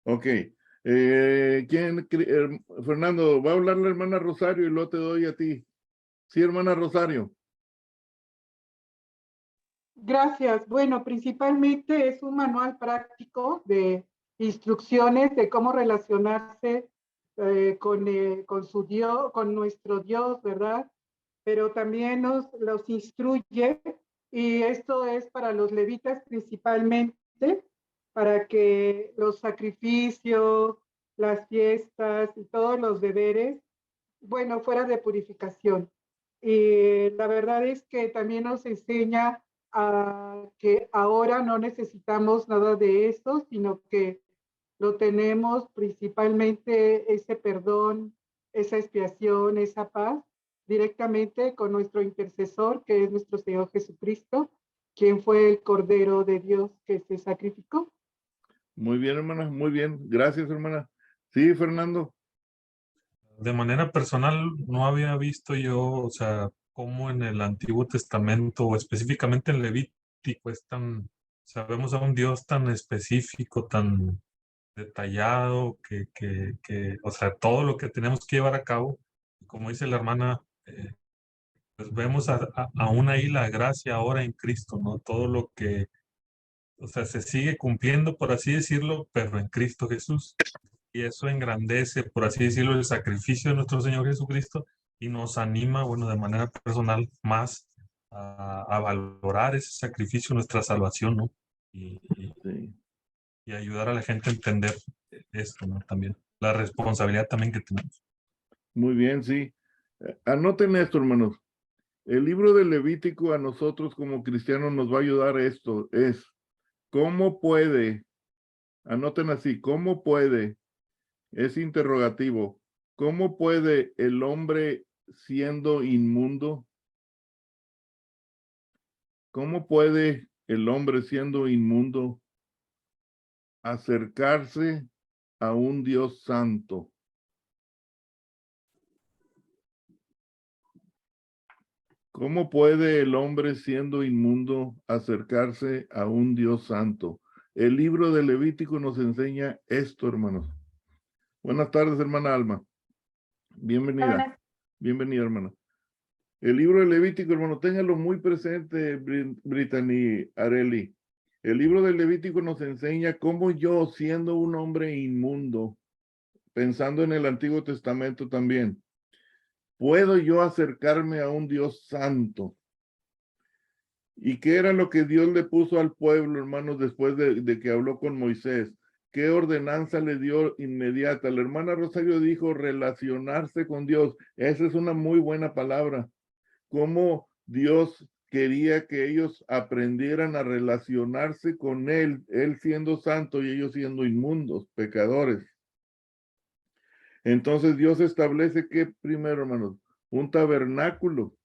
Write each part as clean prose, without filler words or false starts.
Ok. Fernando, va a hablar la hermana Rosario y luego te doy a ti. Sí, hermana Rosario. Gracias. Bueno, principalmente es un manual práctico de instrucciones de cómo relacionarse con su Dios, con nuestro Dios, ¿verdad? Pero también los instruye, y esto es para los levitas principalmente, para que los sacrificios, las fiestas y todos los deberes, bueno, fuera de purificación. Y la verdad es que también nos enseña a que ahora no necesitamos nada de esto, sino que lo tenemos principalmente ese perdón, esa expiación, esa paz, directamente con nuestro intercesor, que es nuestro Señor Jesucristo, quien fue el Cordero de Dios que se sacrificó. Muy bien, hermana, muy bien. Gracias, hermana. Sí, Fernando. De manera personal, no había visto yo, o sea, cómo en el Antiguo Testamento o específicamente en Levítico es tan, sabemos a un Dios tan específico, tan detallado, o sea, todo lo que tenemos que llevar a cabo, como dice la hermana, pues vemos aún ahí la gracia ahora en Cristo, ¿no? Todo lo que, o sea, se sigue cumpliendo, por así decirlo, pero en Cristo Jesús. Y eso engrandece, por así decirlo, el sacrificio de nuestro Señor Jesucristo y nos anima, bueno, de manera personal más a valorar ese sacrificio, nuestra salvación, ¿no? Sí. Y ayudar a la gente a entender esto, ¿no? También, la responsabilidad también que tenemos. Muy bien, sí. Anoten esto, hermanos. El libro de Levítico a nosotros como cristianos nos va a ayudar a esto. Es, ¿cómo puede? Anoten así, ¿cómo puede? Es interrogativo. ¿Cómo puede el hombre siendo inmundo? ¿Cómo puede el hombre siendo inmundo acercarse a un Dios santo? ¿Cómo puede el hombre siendo inmundo acercarse a un Dios santo? El libro de Levítico nos enseña esto, hermanos. Buenas tardes, hermana Alma. Bienvenida. Bienvenida, hermana. El libro de Levítico, hermano, téngalo muy presente, Brittany Areli. El libro de Levítico nos enseña cómo yo, siendo un hombre inmundo, pensando en el Antiguo Testamento también, puedo yo acercarme a un Dios santo. ¿Y qué era lo que Dios le puso al pueblo, hermanos, después de que habló con Moisés? ¿Qué ordenanza le dio inmediata? La hermana Rosario dijo relacionarse con Dios. Esa es una muy buena palabra. Cómo Dios quería que ellos aprendieran a relacionarse con Él siendo santo y ellos siendo inmundos, pecadores. Entonces Dios establece que primero, hermanos, un tabernáculo.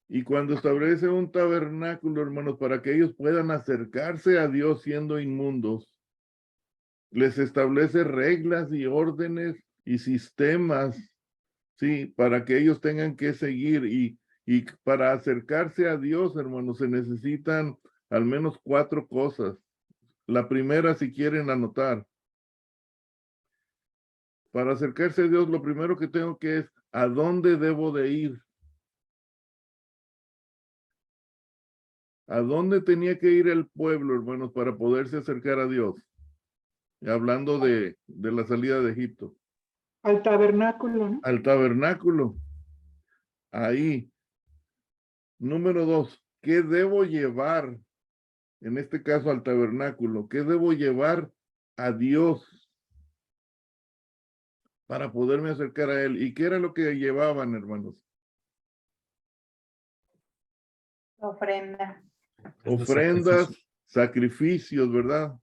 Y cuando establece un tabernáculo, hermanos, para que ellos puedan acercarse a Dios siendo inmundos, les establece reglas y órdenes y sistemas, sí, para que ellos tengan que seguir. Y para acercarse a Dios, hermanos, se necesitan al menos 4 cosas. La primera, si quieren anotar, para acercarse a Dios, lo primero que tengo que es, ¿a dónde debo de ir? ¿A dónde tenía que ir el pueblo, hermanos, para poderse acercar a Dios? Hablando de la salida de Egipto. Al tabernáculo, ¿no? Al tabernáculo. Ahí. Número 2, ¿qué debo llevar? En este caso al tabernáculo. ¿Qué debo llevar a Dios para poderme acercar a Él? ¿Y qué era lo que llevaban, hermanos? Ofrenda. Ofrendas, sacrificios, ¿verdad?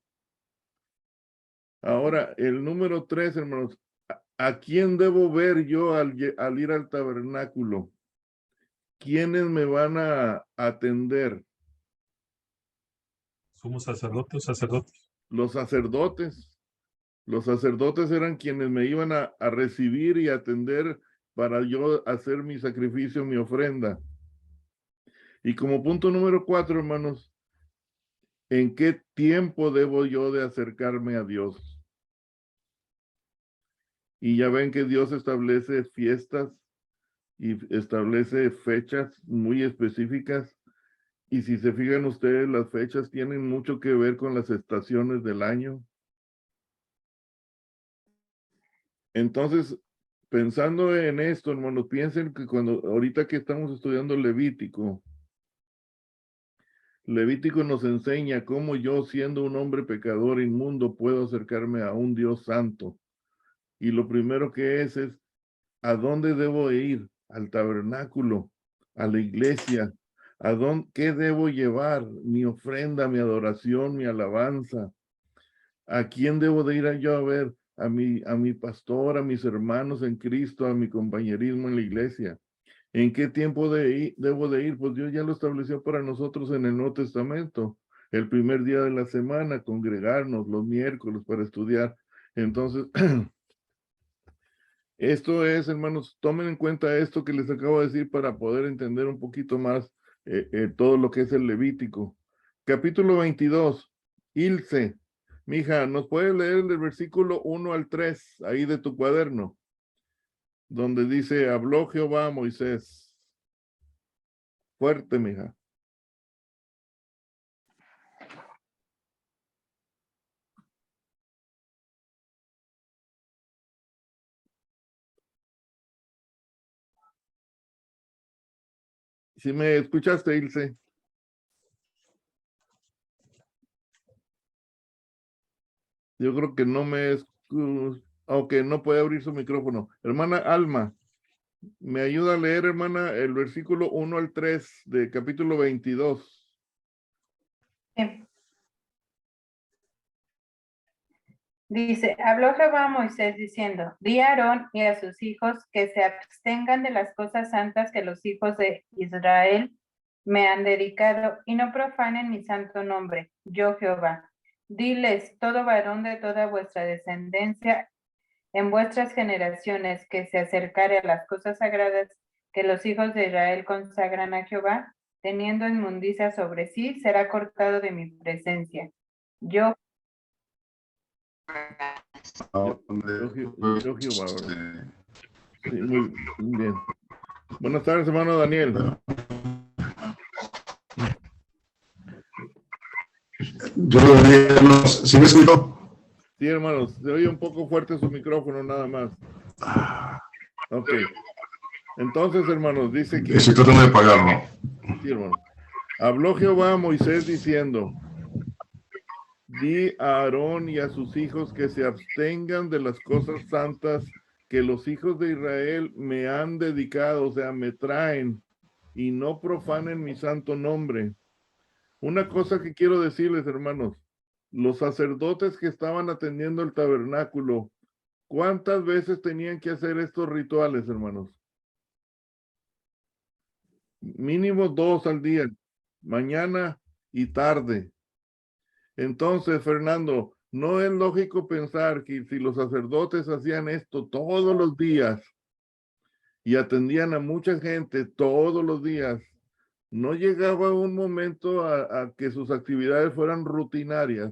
Ahora, el número 3, hermanos, ¿a quién debo ver yo al ir al tabernáculo? ¿Quiénes me van a atender? ¿Somos sacerdotes, sacerdotes? Los sacerdotes. Los sacerdotes eran quienes me iban a recibir y atender para yo hacer mi sacrificio, mi ofrenda. Y como punto número 4, hermanos, ¿En qué tiempo debo yo de acercarme a Dios? Y ya ven que Dios establece fiestas y establece fechas muy específicas. Y si se fijan ustedes, las fechas tienen mucho que ver con las estaciones del año. Entonces, pensando en esto, hermanos, piensen que ahorita que estamos estudiando Levítico nos enseña cómo yo, siendo un hombre pecador inmundo, puedo acercarme a un Dios santo. Y lo primero que es ¿a dónde debo ir? Al tabernáculo, a la iglesia. ¿Qué debo llevar? Mi ofrenda, mi adoración, mi alabanza. ¿A quién debo de ir yo a ver? A mi pastor, a mis hermanos en Cristo, a mi compañerismo en la iglesia. ¿En qué tiempo debo de ir? Pues Dios ya lo estableció para nosotros en el Nuevo Testamento. El primer día de la semana, congregarnos los miércoles para estudiar. Entonces, esto es, hermanos, tomen en cuenta esto que les acabo de decir para poder entender un poquito más todo lo que es el Levítico. Capítulo 22, Ilse. Mija, ¿nos puedes leer el versículo 1 al 3 ahí de tu cuaderno? Donde dice, habló Jehová a Moisés. Fuerte, mija. ¿Sí me escuchaste, Ilse? Yo creo que no me ok, no puede abrir su micrófono. Hermana Alma, ¿me ayuda a leer, hermana, el versículo 1 al 3 de capítulo 22? Sí. Dice, habló Jehová a Moisés diciendo, di a Aarón y a sus hijos que se abstengan de las cosas santas que los hijos de Israel me han dedicado y no profanen mi santo nombre, yo Jehová. Diles, todo varón de toda vuestra descendencia en vuestras generaciones que se acercare a las cosas sagradas que los hijos de Israel consagran a Jehová, teniendo inmundicia sobre sí, será cortado de mi presencia. Yo Jehová, ¿verdad? Sí, muy bien. Buenas tardes, hermano Daniel. ¿Sí me escuchó? Sí, hermanos, se oye un poco fuerte su micrófono nada más. Ok. Entonces, hermanos, dice que... Estoy tratando de apagarlo. Sí, hermano. Habló Jehová a Moisés diciendo, di a Aarón y a sus hijos que se abstengan de las cosas santas que los hijos de Israel me han dedicado, o sea, me traen, y no profanen mi santo nombre. Una cosa que quiero decirles, hermanos, los sacerdotes que estaban atendiendo el tabernáculo, ¿cuántas veces tenían que hacer estos rituales, hermanos? Mínimo 2 al día, mañana y tarde. Entonces, Fernando, no es lógico pensar que si los sacerdotes hacían esto todos los días y atendían a mucha gente todos los días, no llegaba un momento a que sus actividades fueran rutinarias.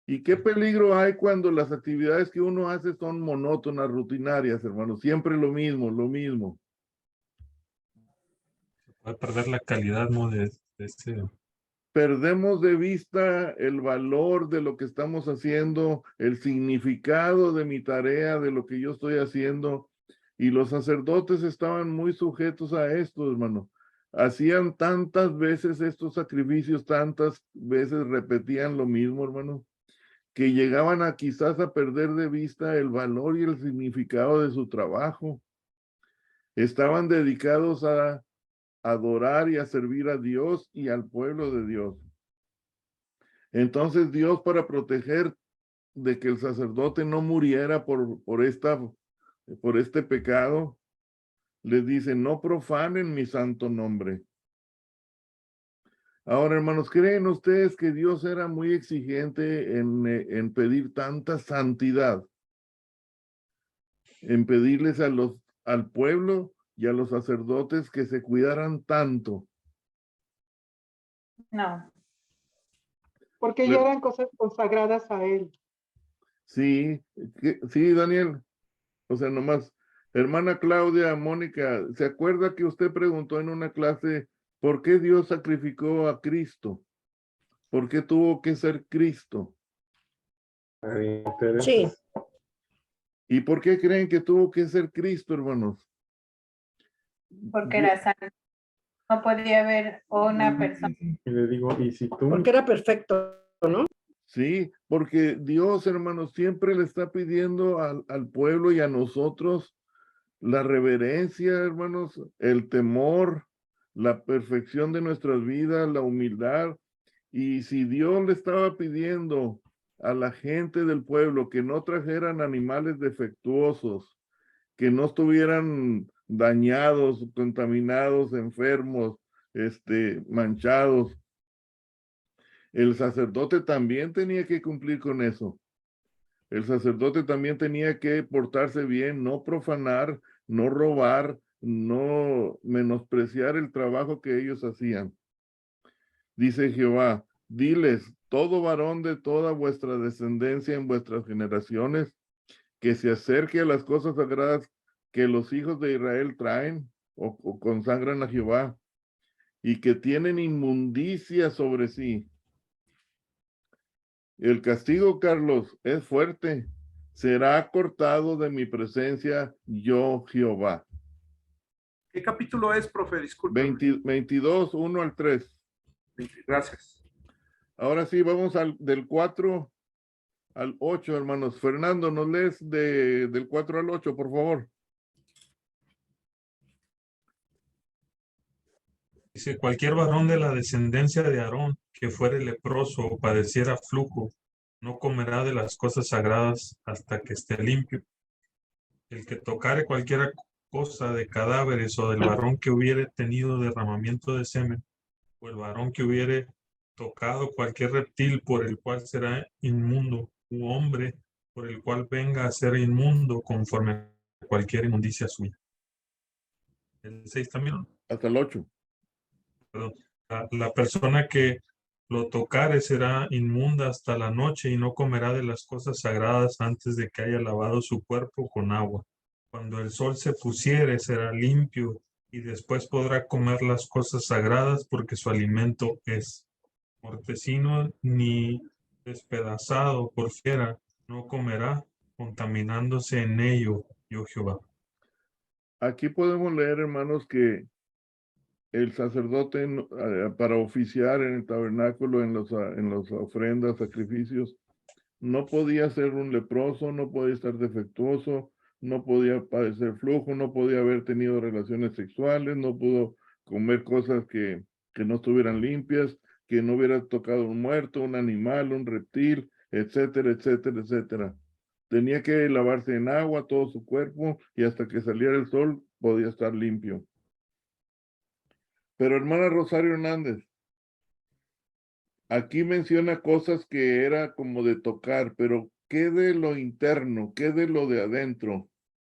¿Y qué peligro hay cuando las actividades que uno hace son monótonas, rutinarias, hermano? Siempre lo mismo, lo mismo. Se puede perder la calidad, ¿no? de ese... Perdemos de vista el valor de lo que estamos haciendo, el significado de mi tarea, de lo que yo estoy haciendo. Y los sacerdotes estaban muy sujetos a esto, hermano. Hacían tantas veces estos sacrificios, tantas veces repetían lo mismo, hermano, que llegaban a quizás a perder de vista el valor y el significado de su trabajo. Estaban dedicados a adorar y a servir a Dios y al pueblo de Dios. Entonces Dios, para proteger de que el sacerdote no muriera por este pecado, les dice, no profanen mi santo nombre. Ahora, hermanos, ¿creen ustedes que Dios era muy exigente en pedir tanta santidad? En pedirles al pueblo y a los sacerdotes que se cuidaran tanto. no. porque ya eran cosas consagradas a él. Sí, sí, Daniel. O sea, nomás, hermana Claudia, Mónica, ¿se acuerda que usted preguntó en una clase por qué Dios sacrificó a Cristo? ¿Por qué tuvo que ser Cristo? Sí, ¿Y por qué creen que tuvo que ser Cristo, hermanos? Porque era santo. No podía haber una persona. Y le digo, y si tú porque era perfecto, ¿no? Sí, porque Dios, hermanos, siempre le está pidiendo al pueblo y a nosotros la reverencia, hermanos, el temor, la perfección de nuestras vidas, la humildad. Y si Dios le estaba pidiendo a la gente del pueblo que no trajeran animales defectuosos, que no estuvieran dañados, contaminados, enfermos, manchados, el sacerdote también tenía que cumplir con eso. El sacerdote también tenía que portarse bien, no profanar, no robar, no menospreciar el trabajo que ellos hacían. Dice Jehová, diles, todo varón de toda vuestra descendencia en vuestras generaciones, que se acerque a las cosas sagradas que los hijos de Israel traen o consagran a Jehová, y que tienen inmundicia sobre sí. El castigo, Carlos, es fuerte. Será cortado de mi presencia, yo Jehová. ¿Qué capítulo es, profe? Disculpe. 22, 1 al 3. Gracias. Ahora sí, vamos del 4 al 8, hermanos. Fernando, ¿nos lees del 4 al 8, por favor? Dice, cualquier varón de la descendencia de Aarón que fuere leproso o padeciera flujo, no comerá de las cosas sagradas hasta que esté limpio. El que tocare cualquier cosa de cadáveres o del varón que hubiere tenido derramamiento de semen, o el varón que hubiere tocado cualquier reptil por el cual será inmundo, u hombre por el cual venga a ser inmundo conforme a cualquier inmundicia suya. El 6 también, ¿no? Hasta el 8. Perdón. La persona que lo tocare será inmunda hasta la noche y no comerá de las cosas sagradas antes de que haya lavado su cuerpo con agua. Cuando el sol se pusiere será limpio y después podrá comer las cosas sagradas porque su alimento es mortecino ni despedazado por fiera no comerá, contaminándose en ello, yo Jehová. Aquí podemos leer, hermanos, que el sacerdote para oficiar en el tabernáculo, en las ofrendas, sacrificios, no podía ser un leproso, no podía estar defectuoso, no podía padecer flujo, no podía haber tenido relaciones sexuales, no pudo comer cosas que no estuvieran limpias, que no hubiera tocado un muerto, un animal, un reptil, etcétera, etcétera, etcétera. Tenía que lavarse en agua todo su cuerpo y hasta que saliera el sol podía estar limpio. Pero hermana Rosario Hernández, aquí menciona cosas que era como de tocar, pero ¿qué de lo interno? ¿Qué de lo de adentro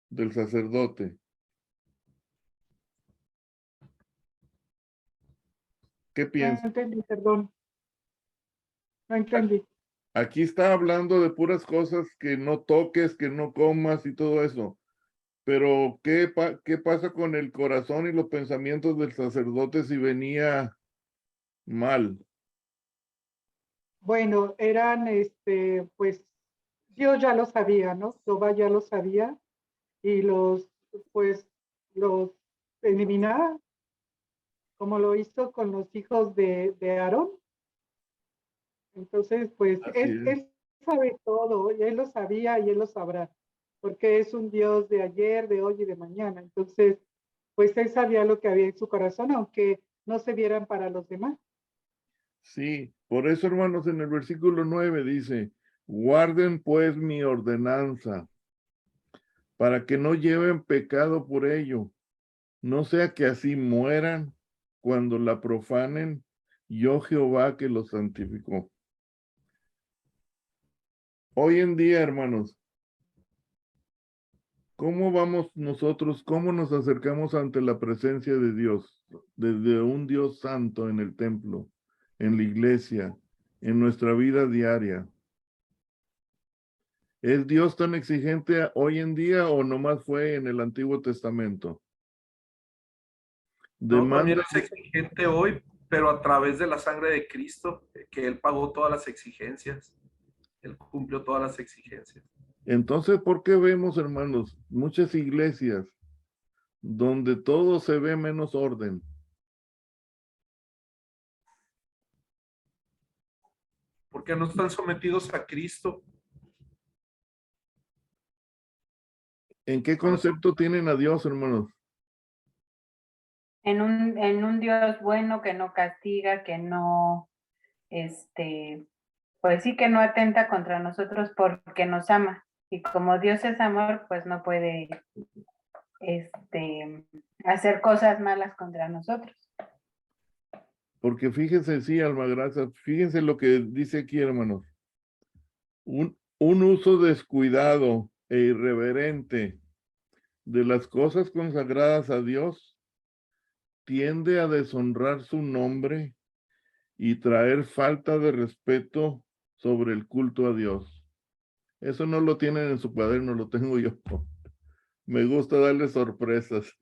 del sacerdote? ¿Qué No piensa? entendí, perdón. No entendí. Aquí está hablando de puras cosas que no toques, que no comas y todo eso. Pero ¿qué pasa con el corazón y los pensamientos del sacerdote si venía mal? Bueno, eran, pues, Dios ya lo sabía, ¿no? Jehová ya lo sabía y pues, los eliminaba, como lo hizo con los hijos de Aarón. Entonces, pues, Así es. él sabe todo, y él lo sabía y él lo sabrá, porque es un Dios de ayer, de hoy y de mañana. Entonces, pues, él sabía lo que había en su corazón, aunque no se vieran para los demás. Sí, por eso, hermanos, en el versículo 9 dice, guarden pues mi ordenanza, para que no lleven pecado por ello, no sea que así mueran cuando la profanen, yo Jehová que los santificó. Hoy en día, hermanos, ¿cómo vamos nosotros, cómo nos acercamos ante la presencia de Dios, desde un Dios santo en el templo, en la iglesia, en nuestra vida diaria. ¿Es Dios tan exigente hoy en día o nomás fue en el Antiguo Testamento? No, también Demanda, es exigente hoy, pero a través de la sangre de Cristo, que Él pagó todas las exigencias. Él cumplió todas las exigencias. entonces, ¿por qué vemos, hermanos, muchas iglesias donde todo se ve menos orden? Porque no están sometidos a Cristo. ¿En qué concepto tienen a Dios, hermanos? En un Dios bueno que no castiga, que no, pues sí que no atenta contra nosotros porque nos ama. Y como Dios es amor, pues no puede, hacer cosas malas contra nosotros. Porque fíjense, sí, Almagracia, fíjense lo que dice aquí, hermanos. Un uso descuidado e irreverente de las cosas consagradas a Dios tiende a deshonrar su nombre y traer falta de respeto sobre el culto a Dios. Eso no lo tienen en su cuaderno, lo tengo yo. Me gusta darle sorpresas.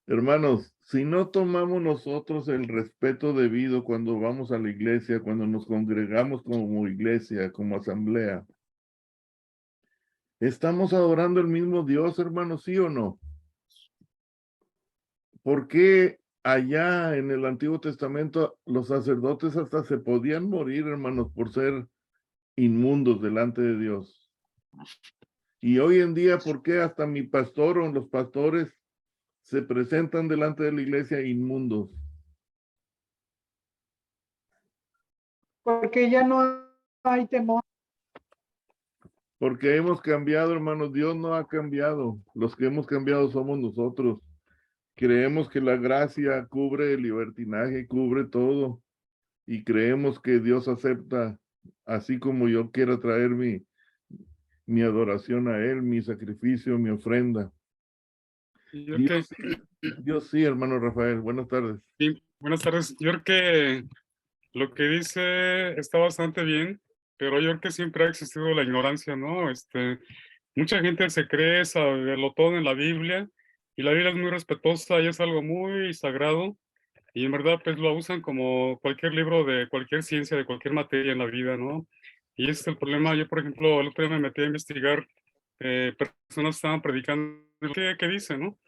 Hermanos, si no tomamos nosotros el respeto debido cuando vamos a la iglesia, cuando nos congregamos como iglesia, como asamblea, ¿estamos adorando el mismo Dios, hermanos, sí o no? ¿Por qué allá en el Antiguo Testamento los sacerdotes hasta se podían morir, hermanos, por ser inmundos delante de Dios? Y hoy en día, ¿por qué hasta mi pastor o los pastores se presentan delante de la iglesia inmundos? Porque ya no hay temor. Porque hemos cambiado, hermanos. Dios no ha cambiado. Los que hemos cambiado somos nosotros. Creemos que la gracia cubre el libertinaje, cubre todo. Y creemos que Dios acepta, así como yo quiera traer mi adoración a Él, mi sacrificio, mi ofrenda. Dios sí, hermano Rafael. Buenas tardes. Sí, buenas tardes. Yo creo que lo que dice está bastante bien, pero yo creo que siempre ha existido la ignorancia, ¿no? Mucha gente se cree saberlo todo en la Biblia, y la Biblia es muy respetuosa y es algo muy sagrado, y en verdad pues lo usan como cualquier libro de cualquier ciencia, de cualquier materia en la vida, ¿no? Y ese es el problema. Yo, por ejemplo, el otro día me metí a investigar, personas estaban predicando qué dicen, ¿no?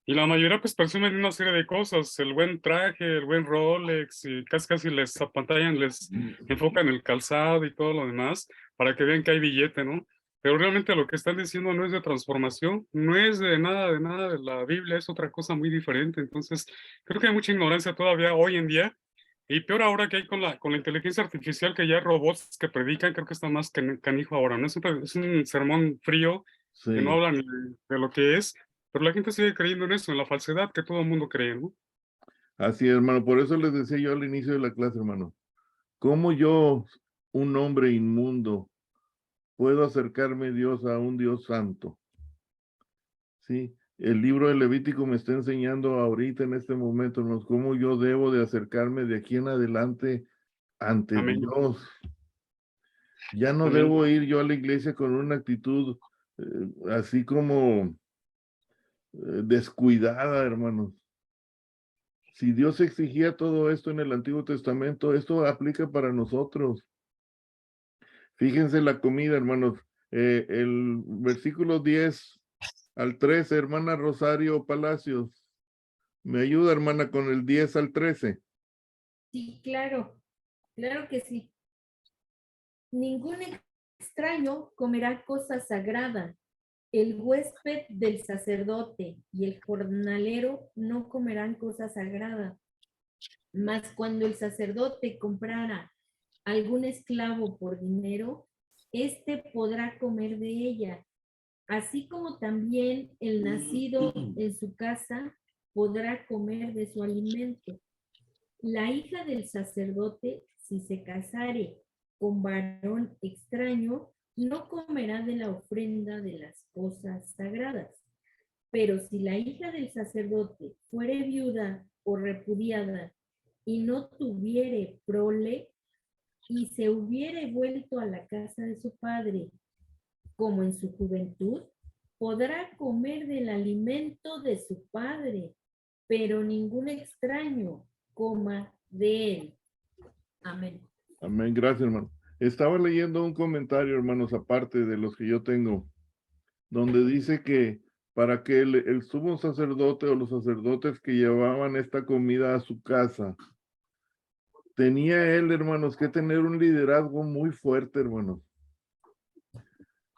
Y la mayoría pues presumen una serie de cosas, el buen traje, el buen Rolex, y casi les apantallan, les enfocan el calzado y todo lo demás para que vean que hay billete, ¿no? Pero realmente lo que están diciendo no es de transformación, no es de nada de la Biblia, es otra cosa muy diferente. Entonces, creo que hay mucha ignorancia todavía hoy en día, y peor ahora que hay con la inteligencia artificial, que ya hay robots que predican. Creo que está más canijo ahora, ¿no? Es un sermón frío que no Sí, hablan de lo que es. Pero la gente sigue creyendo en eso, en la falsedad que todo el mundo cree, ¿no? así es, hermano. Por eso les decía yo al inicio de la clase, hermano. ¿Cómo yo, un hombre inmundo, puedo acercarme a Dios, a un Dios santo? Sí, el libro de Levítico me está enseñando ahorita en este momento, hermanos, cómo yo debo de acercarme de aquí en adelante ante Amén. Dios. Ya no Amén. debo ir yo a la iglesia con una actitud así como descuidada, hermanos. Si Dios exigía todo esto en el Antiguo Testamento, esto aplica para nosotros. Fíjense la comida, hermanos. El versículo 10 al 13, hermana Rosario Palacios. ¿Me ayuda, hermana, con el 10 al 13? Sí, claro que sí. Ningún extraño comerá cosa sagrada. El huésped del sacerdote y el jornalero no comerán cosa sagrada. Mas cuando el sacerdote comprara algún esclavo por dinero, éste podrá comer de ella, así como también el nacido en su casa podrá comer de su alimento. La hija del sacerdote, si se casare con varón extraño, no comerá de la ofrenda de las cosas sagradas. Pero si la hija del sacerdote fuere viuda o repudiada y no tuviere prole, y se hubiere vuelto a la casa de su padre, como en su juventud, podrá comer del alimento de su padre, pero ningún extraño coma de él. Amén. Amén, gracias, hermano. Estaba leyendo un comentario, hermanos, aparte de los que yo tengo, donde dice que para que el sumo sacerdote o los sacerdotes que llevaban esta comida a su casa, tenía él, hermanos, que tener un liderazgo muy fuerte, hermanos.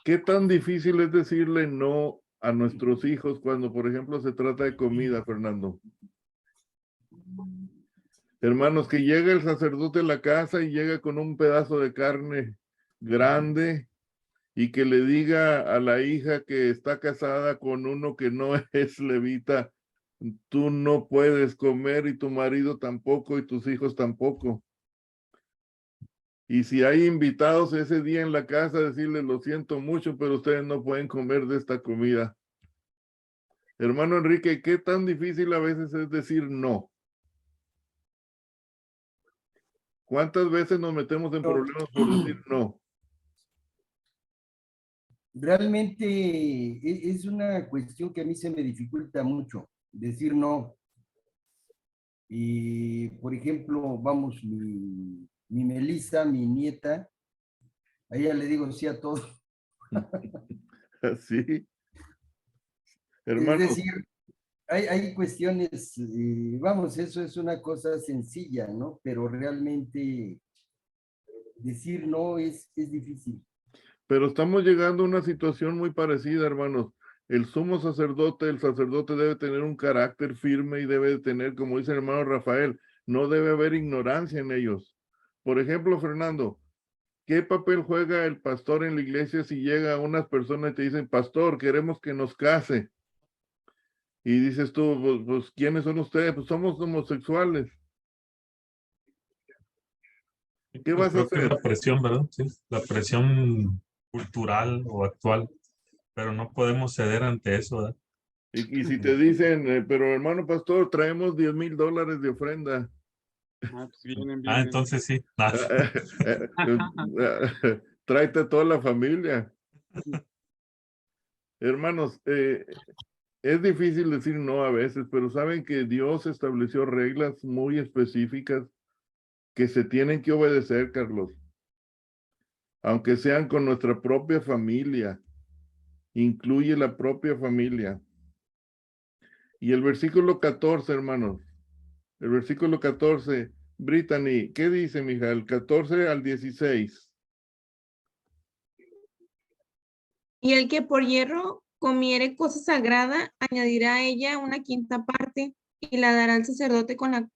¿Qué tan difícil es decirle no a nuestros hijos cuando, por ejemplo, se trata de comida, Fernando? Hermanos, que llega el sacerdote a la casa y llega con un pedazo de carne grande y que le diga a la hija que está casada con uno que no es levita, tú no puedes comer y tu marido tampoco y tus hijos tampoco. Y si hay invitados ese día en la casa, decirles, lo siento mucho, pero ustedes no pueden comer de esta comida. Hermano Enrique, ¿qué tan difícil a veces es decir no? ¿Cuántas veces nos metemos en problemas por decir no? Realmente es una cuestión que a mí se me dificulta mucho, decir no. Y, por ejemplo, vamos, mi Melissa, mi nieta, a ella le digo sí a todo. Sí. Es Hermanos, decir, hay cuestiones, vamos, eso es una cosa sencilla, ¿no? Pero realmente decir no es difícil. pero estamos llegando a una situación muy parecida, hermanos. El sumo sacerdote, el sacerdote debe tener un carácter firme y debe tener, como dice el hermano Rafael, no debe haber ignorancia en ellos. Por ejemplo, Fernando, ¿qué papel juega el pastor en la iglesia si llega a unas personas y te dicen, pastor, queremos que nos case? Y dices tú, pues, ¿quiénes son ustedes? Pues somos homosexuales. ¿Qué Pues vas a creo que es hacer? la presión, ¿verdad? Sí, la presión cultural o actual, pero no podemos ceder ante eso, ¿verdad? Y si te dicen, pero hermano pastor, traemos $10,000 de ofrenda. Ah, pues vienen, Ah, vienen. entonces sí. Ah, Tráete a toda la familia. Hermanos, es difícil decir no a veces, pero saben que Dios estableció reglas muy específicas que se tienen que obedecer, Carlos. Aunque sean con nuestra propia familia. Incluye la propia familia. Y el versículo 14, hermanos. El versículo 14, Brittany, ¿qué dice, mija? El 14 al 16. Y el que por hierro comiere cosa sagrada, añadirá a ella una quinta parte y la dará al sacerdote con la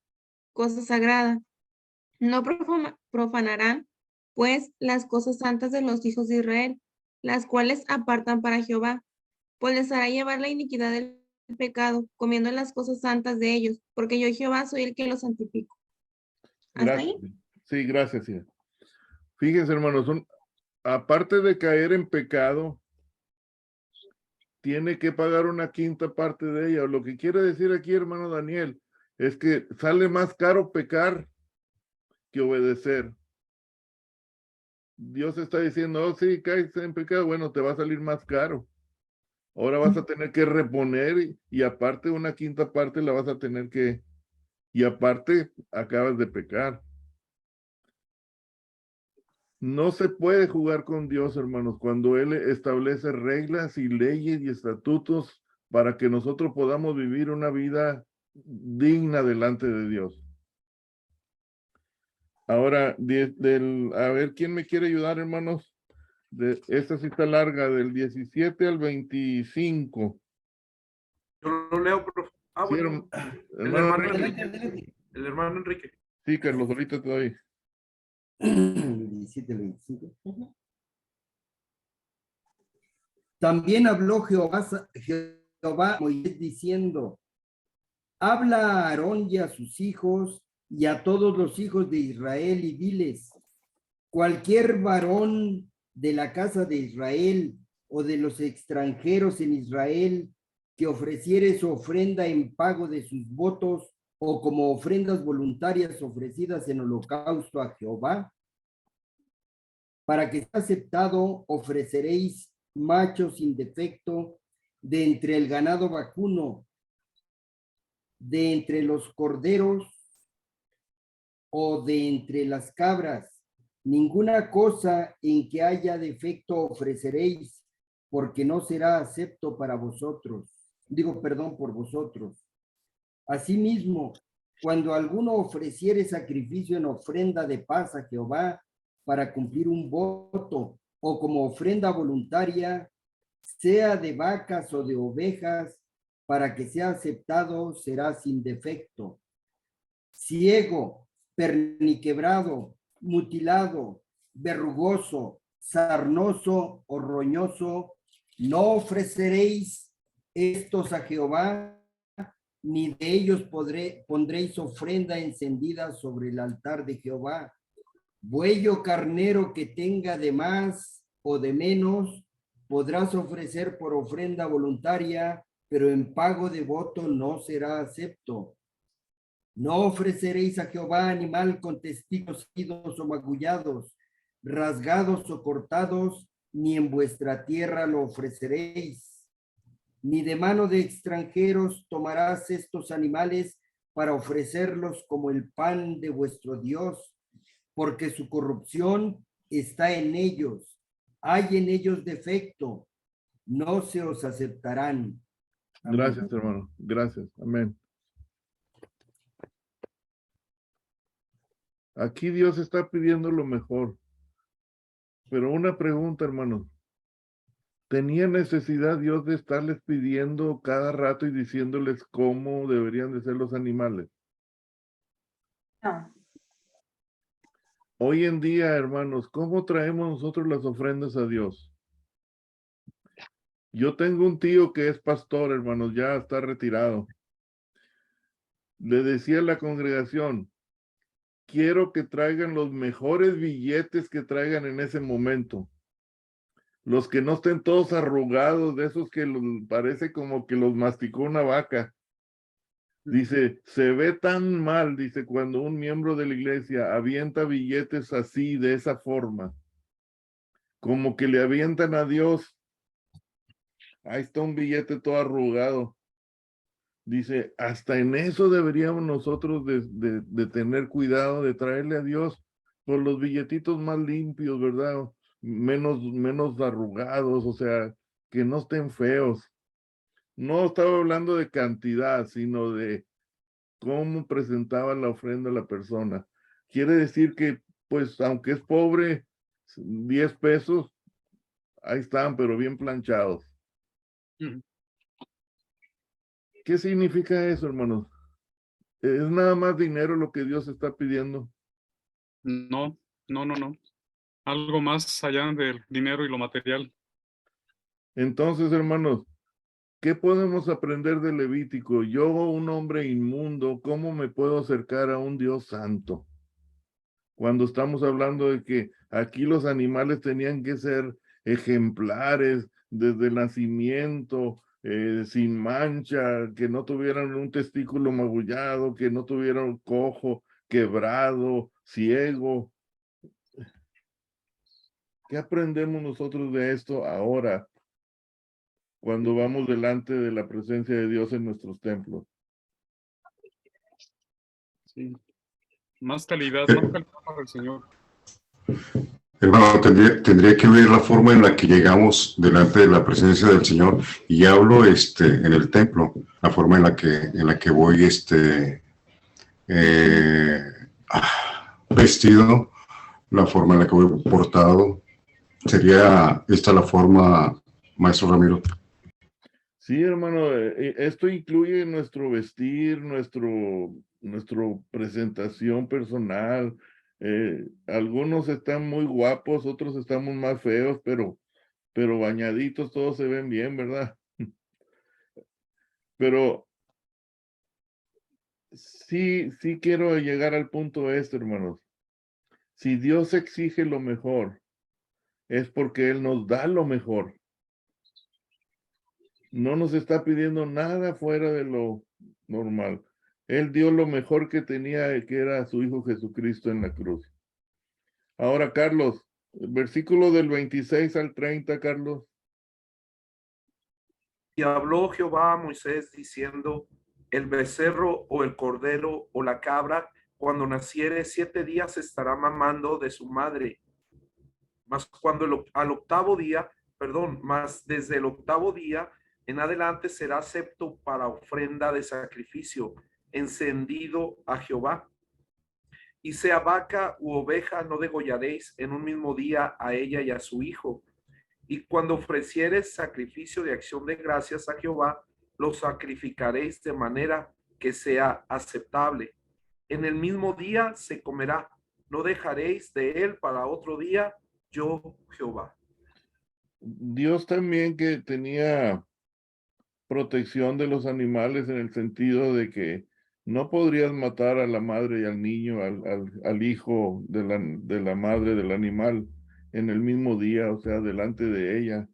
cosa sagrada. No profanarán, pues, las cosas santas de los hijos de Israel, las cuales apartan para Jehová, pues les hará llevar la iniquidad del pecado, comiendo las cosas santas de ellos, porque yo Jehová soy el que los santifico. ¿Hasta Gracias. ahí? Sí, gracias, hija. Fíjense, hermanos, aparte de caer en pecado, tiene que pagar una quinta parte de ella. Lo que quiere decir aquí, hermano Daniel, es que sale más caro pecar que obedecer. Dios está diciendo, oh, sí, caes en pecado, bueno, te va a salir más caro. Ahora vas a tener que reponer y aparte una quinta parte la vas a tener que, y aparte acabas de pecar. No se puede jugar con Dios, hermanos, cuando Él establece reglas y leyes y estatutos para que nosotros podamos vivir una vida digna delante de Dios. Ahora, a ver, ¿quién me quiere ayudar, hermanos? Esta sí está larga, del 17 al 25. Yo lo leo, profe. Ah, Sí, bueno. hermano Enrique. Adelante, adelante. El hermano Enrique. Sí, Carlos, ahorita te doy. 17, 25. También habló Jehová a Moisés diciendo, habla a Aarón y a sus hijos y a todos los hijos de Israel y diles, cualquier varón de la casa de Israel o de los extranjeros en Israel que ofreciere su ofrenda en pago de sus votos o como ofrendas voluntarias ofrecidas en holocausto a Jehová. Para que sea aceptado, ofreceréis machos sin defecto de entre el ganado vacuno, de entre los corderos o de entre las cabras. Ninguna cosa en que haya defecto ofreceréis, porque no será acepto para vosotros. Por vosotros. Asimismo, cuando alguno ofreciere sacrificio en ofrenda de paz a Jehová para cumplir un voto o como ofrenda voluntaria, sea de vacas o de ovejas, para que sea aceptado, será sin defecto. Ciego, perniquebrado, mutilado, verrugoso, sarnoso o roñoso, no ofreceréis estos a Jehová, ni de ellos pondréis ofrenda encendida sobre el altar de Jehová. Buey o carnero que tenga de más o de menos, podrás ofrecer por ofrenda voluntaria, pero en pago de voto no será acepto. No ofreceréis a Jehová animal con testigos idos o magullados, rasgados o cortados, ni en vuestra tierra lo ofreceréis. Ni de mano de extranjeros tomarás estos animales para ofrecerlos como el pan de vuestro Dios, porque su corrupción está en ellos. Hay en ellos defecto, no se os aceptarán. Amén. Gracias, hermano. Gracias. Amén. Aquí Dios está pidiendo lo mejor. Pero una pregunta, hermano. ¿Tenía necesidad Dios de estarles pidiendo cada rato y diciéndoles cómo deberían de ser los animales? No. Hoy en día, hermanos, ¿cómo traemos nosotros las ofrendas a Dios? Yo tengo un tío que es pastor, hermanos, ya está retirado. Le decía a la congregación, quiero que traigan los mejores billetes que traigan en ese momento. Los que no estén todos arrugados, de esos que parece como que los masticó una vaca. Dice, se ve tan mal, dice, cuando un miembro de la iglesia avienta billetes así, de esa forma, como que le avientan a Dios. Ahí está un billete todo arrugado. Dice, hasta en eso deberíamos nosotros de tener cuidado, de traerle a Dios por los billetitos más limpios, ¿verdad? Menos arrugados, o sea, que no estén feos. No estaba hablando de cantidad, sino de cómo presentaba la ofrenda a la persona. Quiere decir que, pues, aunque es pobre, 10 pesos, ahí están, pero bien planchados. ¿Qué significa eso, hermanos? ¿Es nada más dinero lo que Dios está pidiendo? No. Algo más allá del dinero y lo material. Entonces, hermanos, ¿qué podemos aprender de Levítico? Yo, un hombre inmundo, ¿cómo me puedo acercar a un Dios santo? Cuando estamos hablando de que aquí los animales tenían que ser ejemplares desde el nacimiento, sin mancha, que no tuvieran un testículo magullado, que no tuvieran cojo, quebrado, ciego. ¿Qué aprendemos nosotros de esto ahora, cuando vamos delante de la presencia de Dios en nuestros templos? Sí. Más calidad para el Señor. Hermano, tendría que ver la forma en la que llegamos delante de la presencia del Señor, y hablo en el templo, la forma en la que voy vestido, la forma en la que voy portado. ¿Sería esta la forma, Maestro Ramiro? Sí, hermano, esto incluye nuestro vestir, nuestro presentación personal. Algunos están muy guapos, otros estamos más feos, pero bañaditos todos se ven bien, ¿verdad? Pero sí quiero llegar al punto hermanos. Si Dios exige lo mejor, es porque Él nos da lo mejor. No nos está pidiendo nada fuera de lo normal. Él dio lo mejor que tenía, que era su Hijo Jesucristo en la cruz. Ahora, Carlos, el versículo del 26 al 30, Carlos. Y habló Jehová a Moisés diciendo, el becerro o el cordero o la cabra, cuando naciere 7 días estará mamando de su madre. Mas mas desde el octavo día en adelante será acepto para ofrenda de sacrificio, encendido a Jehová. Y sea vaca u oveja, no degollaréis en un mismo día a ella y a su hijo. Y cuando ofrecieres sacrificio de acción de gracias a Jehová, lo sacrificaréis de manera que sea aceptable. En el mismo día se comerá, no dejaréis de él para otro día, yo Jehová. Dios también que tenía protección de los animales en el sentido de que no podrías matar a la madre y al niño, al hijo de la madre del animal en el mismo día, o sea, delante de ella.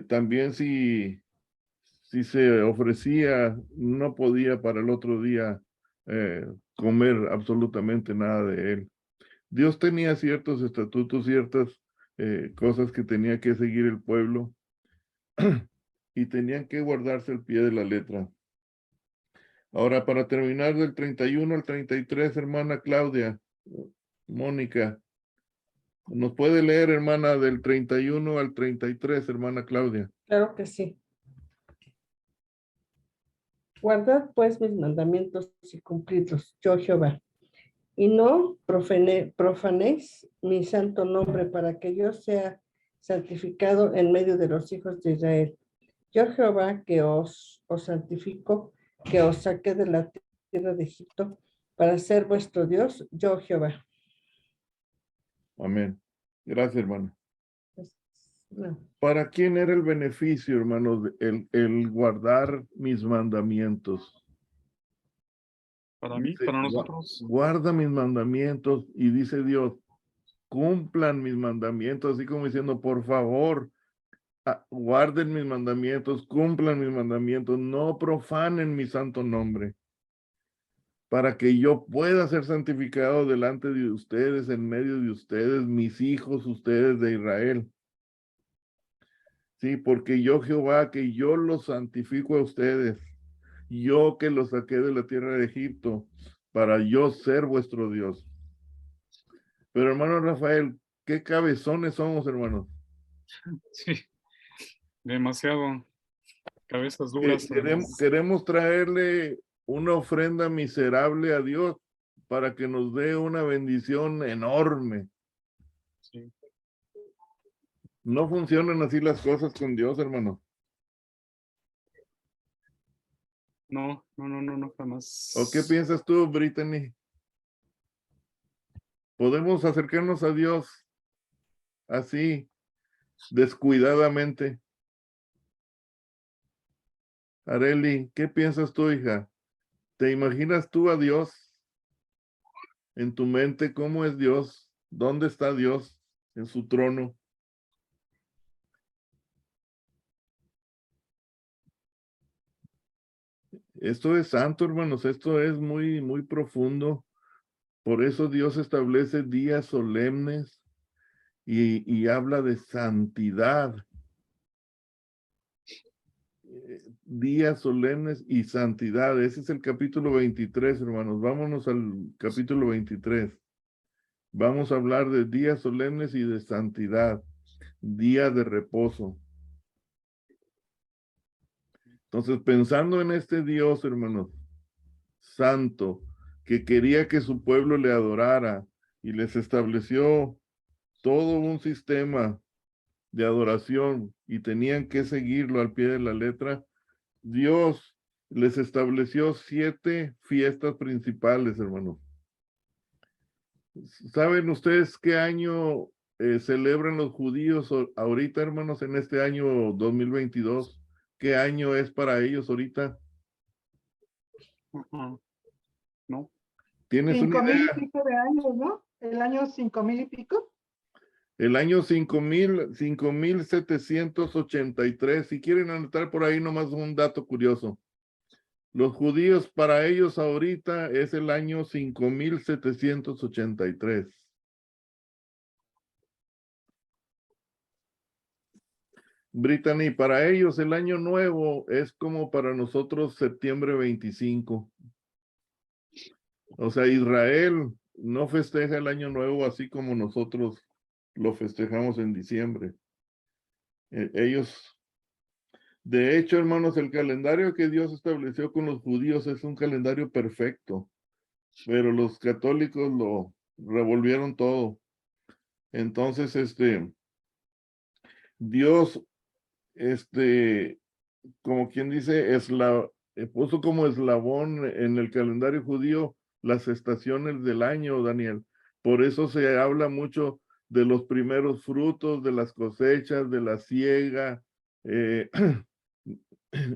También si se ofrecía, no podía para el otro día comer absolutamente nada de él. Dios tenía ciertos estatutos, ciertas cosas que tenía que seguir el pueblo y tenían que guardarse al pie de la letra. Ahora, para terminar del 31 al 33, hermana Claudia, Mónica, ¿nos puede leer, hermana, del 31 al 33, hermana Claudia? Claro que sí. Guardad pues mis mandamientos y cumplidlos, yo Jehová. Y no profanéis mi santo nombre, para que yo sea santificado en medio de los hijos de Israel. Yo Jehová que os santifico, que os saqué de la tierra de Egipto para ser vuestro Dios, yo Jehová. Amén. Gracias, hermano. No. ¿Para quién era el beneficio, hermanos, el guardar mis mandamientos? Para mí, Dice, para nosotros. Guarda mis mandamientos, y dice Dios, cumplan mis mandamientos, así como diciendo, por favor, guarden mis mandamientos, cumplan mis mandamientos, no profanen mi santo nombre, para que yo pueda ser santificado delante de ustedes, en medio de ustedes, mis hijos, ustedes de Israel. Sí, porque yo, Jehová, que yo los santifico a ustedes, yo que los saqué de la tierra de Egipto, para yo ser vuestro Dios. Pero hermano Rafael, qué cabezones somos, hermanos. Sí, demasiado. Cabezas duras. Queremos traerle una ofrenda miserable a Dios para que nos dé una bendición enorme. Sí. No funcionan así las cosas con Dios, hermano. No, jamás. ¿O qué piensas tú, Brittany? ¿Podemos acercarnos a Dios así, descuidadamente? Areli, ¿qué piensas tú, hija? ¿Te imaginas tú a Dios en tu mente? ¿Cómo es Dios? ¿Dónde está Dios en su trono? Esto es santo, hermanos, esto es muy, muy profundo. Por eso Dios establece días solemnes y habla de santidad. Días solemnes y santidad. Ese es el capítulo 23, hermanos. Vámonos al capítulo 23. Vamos a hablar de días solemnes y de santidad. Días de reposo. Entonces, pensando en este Dios, hermanos, santo, que quería que su pueblo le adorara y les estableció todo un sistema de adoración y tenían que seguirlo al pie de la letra, Dios les estableció 7 fiestas principales, hermanos. ¿Saben ustedes qué año celebran los judíos ahorita, hermanos, en este año 2022? ¿Qué año es para ellos ahorita? No. ¿Tienes una 5,000 idea? y pico de años, ¿no? El año 5,000 y pico. El año 5,783. Si quieren anotar por ahí nomás un dato curioso. Los judíos, para ellos ahorita es el año 5783. Brittany, para ellos el año nuevo es como para nosotros septiembre 25. O sea, Israel no festeja el año nuevo así como nosotros lo festejamos en diciembre. Ellos, de hecho, hermanos, el calendario que Dios estableció con los judíos es un calendario perfecto, pero los católicos lo revolvieron todo. Entonces, Dios, como quien dice, puso como eslabón en el calendario judío las estaciones del año, Daniel. Por eso se habla mucho de los primeros frutos, de las cosechas, de la siega,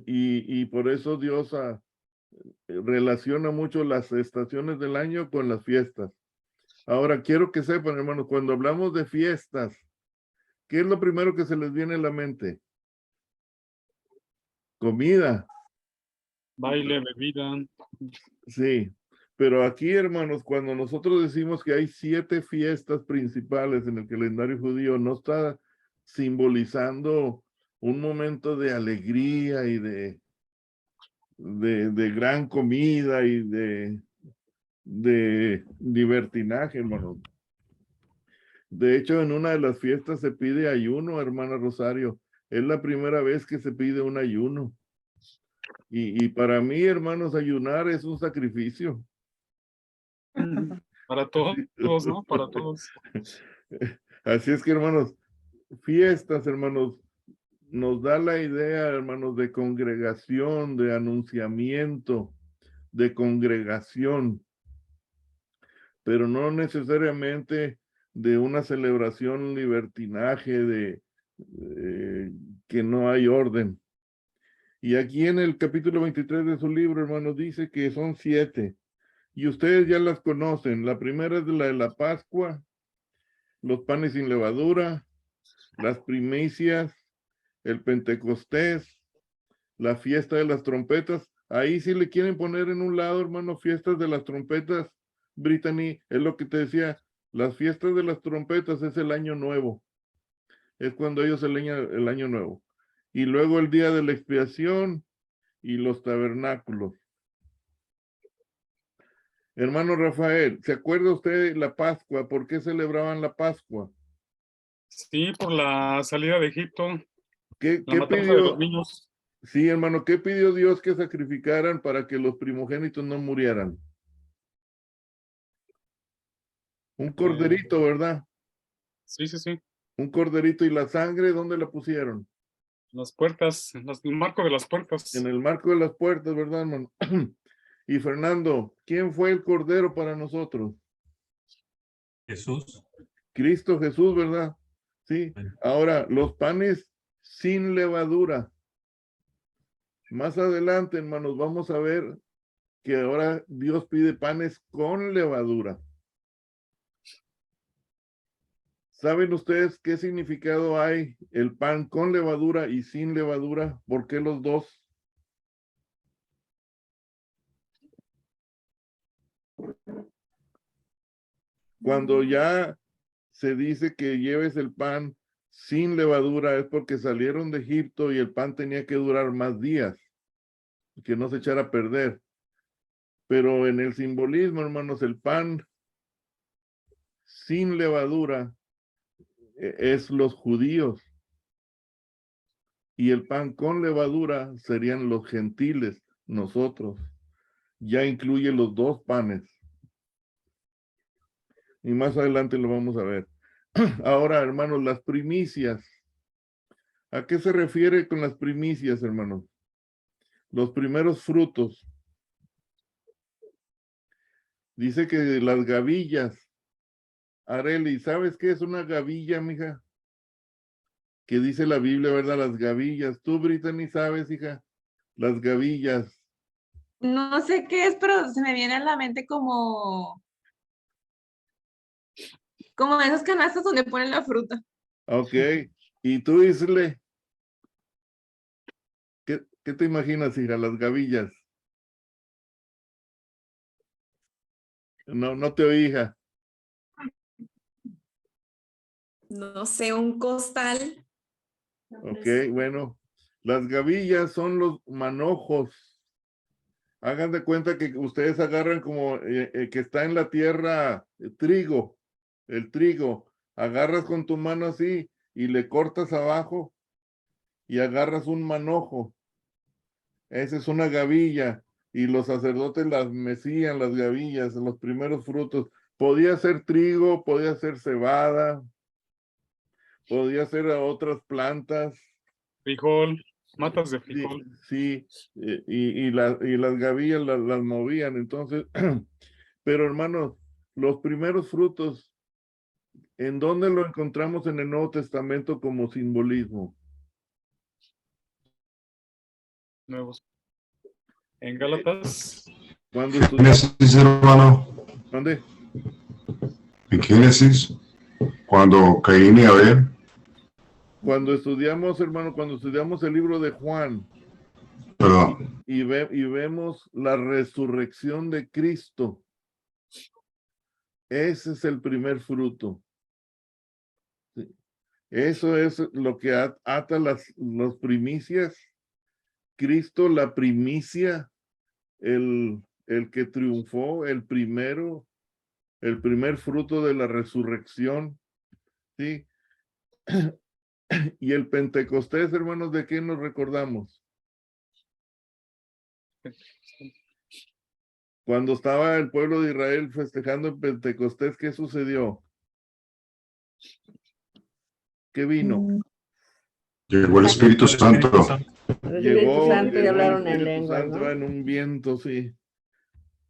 y por eso Dios relaciona mucho las estaciones del año con las fiestas. Ahora, quiero que sepan, hermanos, cuando hablamos de fiestas, ¿qué es lo primero que se les viene a la mente? Comida. Baile, bebida. Sí, pero aquí, hermanos, cuando nosotros decimos que hay 7 fiestas principales en el calendario judío, no está simbolizando un momento de alegría y de gran comida y de libertinaje, hermanos. De hecho, en una de las fiestas se pide ayuno, hermana Rosario. Es la primera vez que se pide un ayuno. Y para mí, hermanos, ayunar es un sacrificio. Para todos, ¿no? Para todos. Así es que, hermanos, fiestas, hermanos, nos da la idea, hermanos, de congregación, de anunciamiento, de congregación, pero no necesariamente de una celebración libertinaje, que no hay orden. Y aquí en el capítulo 23 de su libro, hermanos, dice que son 7. Y ustedes ya las conocen. La primera es la de la Pascua, los panes sin levadura, las primicias, el Pentecostés, la fiesta de las trompetas. Ahí sí le quieren poner en un lado, hermano, fiestas de las trompetas, Brittany, es lo que te decía, las fiestas de las trompetas es el año nuevo. Es cuando ellos celebran el año nuevo. Y luego el día de la expiación y los tabernáculos. Hermano Rafael, ¿se acuerda usted de la Pascua? ¿Por qué celebraban la Pascua? Sí, por la salida de Egipto. ¿Qué matanza de pidió? los niños. Sí, hermano, ¿qué pidió Dios que sacrificaran para que los primogénitos no murieran? Un corderito, ¿verdad? Sí, sí, sí. Un corderito. ¿Y la sangre dónde la pusieron? Las puertas, en el marco de las puertas. En el marco de las puertas, ¿verdad, hermano? Y Fernando, ¿quién fue el cordero para nosotros? Jesús. Cristo Jesús, ¿verdad? Sí. Ahora, los panes sin levadura. Más adelante, hermanos, vamos a ver que ahora Dios pide panes con levadura. ¿Saben ustedes qué significado hay el pan con levadura y sin levadura? ¿Por qué los dos? Cuando ya se dice que lleves el pan sin levadura es porque salieron de Egipto y el pan tenía que durar más días, que no se echara a perder. Pero en el simbolismo, hermanos, el pan sin levadura es los judíos. Y el pan con levadura serían los gentiles, nosotros. Ya incluye los dos panes. Y más adelante lo vamos a ver. Ahora, hermanos, las primicias. ¿A qué se refiere con las primicias, hermanos? Los primeros frutos. Dice que las gavillas. Areli, ¿sabes qué es una gavilla, mija? Que dice la Biblia, ¿verdad? Las gavillas. Tú, Brittany, ¿sabes, hija? Las gavillas. No sé qué es, pero se me viene a la mente como esas canastas donde ponen la fruta. Ok. ¿Y tú, Isle? ¿Qué te imaginas, hija? Las gavillas. No te oí, hija. No sé, un costal. Ok, bueno. Las gavillas son los manojos. Hagan de cuenta que ustedes agarran como que está en la tierra trigo, el trigo. Agarras con tu mano así y le cortas abajo y agarras un manojo. Esa es una gavilla. Y los sacerdotes las mecían, las gavillas, los primeros frutos. Podía ser trigo, podía ser cebada, podía ser otras plantas. Frijol, matas de Sí, frijol. sí, y las gavillas las movían. Entonces, pero hermanos, los primeros frutos, ¿en dónde lo encontramos en el Nuevo Testamento como simbolismo? Nuevos. En Gálatas. Cuando estudiamos, Génesis, hermano. ¿dónde? En Génesis, cuando Caín y Abel. Cuando estudiamos, hermano, cuando estudiamos el libro de Juan, Perdón. y vemos la resurrección de Cristo, ese es el primer fruto. Sí. Eso es lo que ata las primicias. Cristo, la primicia, el que triunfó, el primer fruto de la resurrección, ¿sí? Y el Pentecostés, hermanos, ¿de qué nos recordamos? Cuando estaba el pueblo de Israel festejando el Pentecostés, ¿qué sucedió? ¿Qué vino? Llegó el Espíritu Santo. El Espíritu Santo y hablaron en Espíritu lenguas, Santo ¿no? en un viento, sí.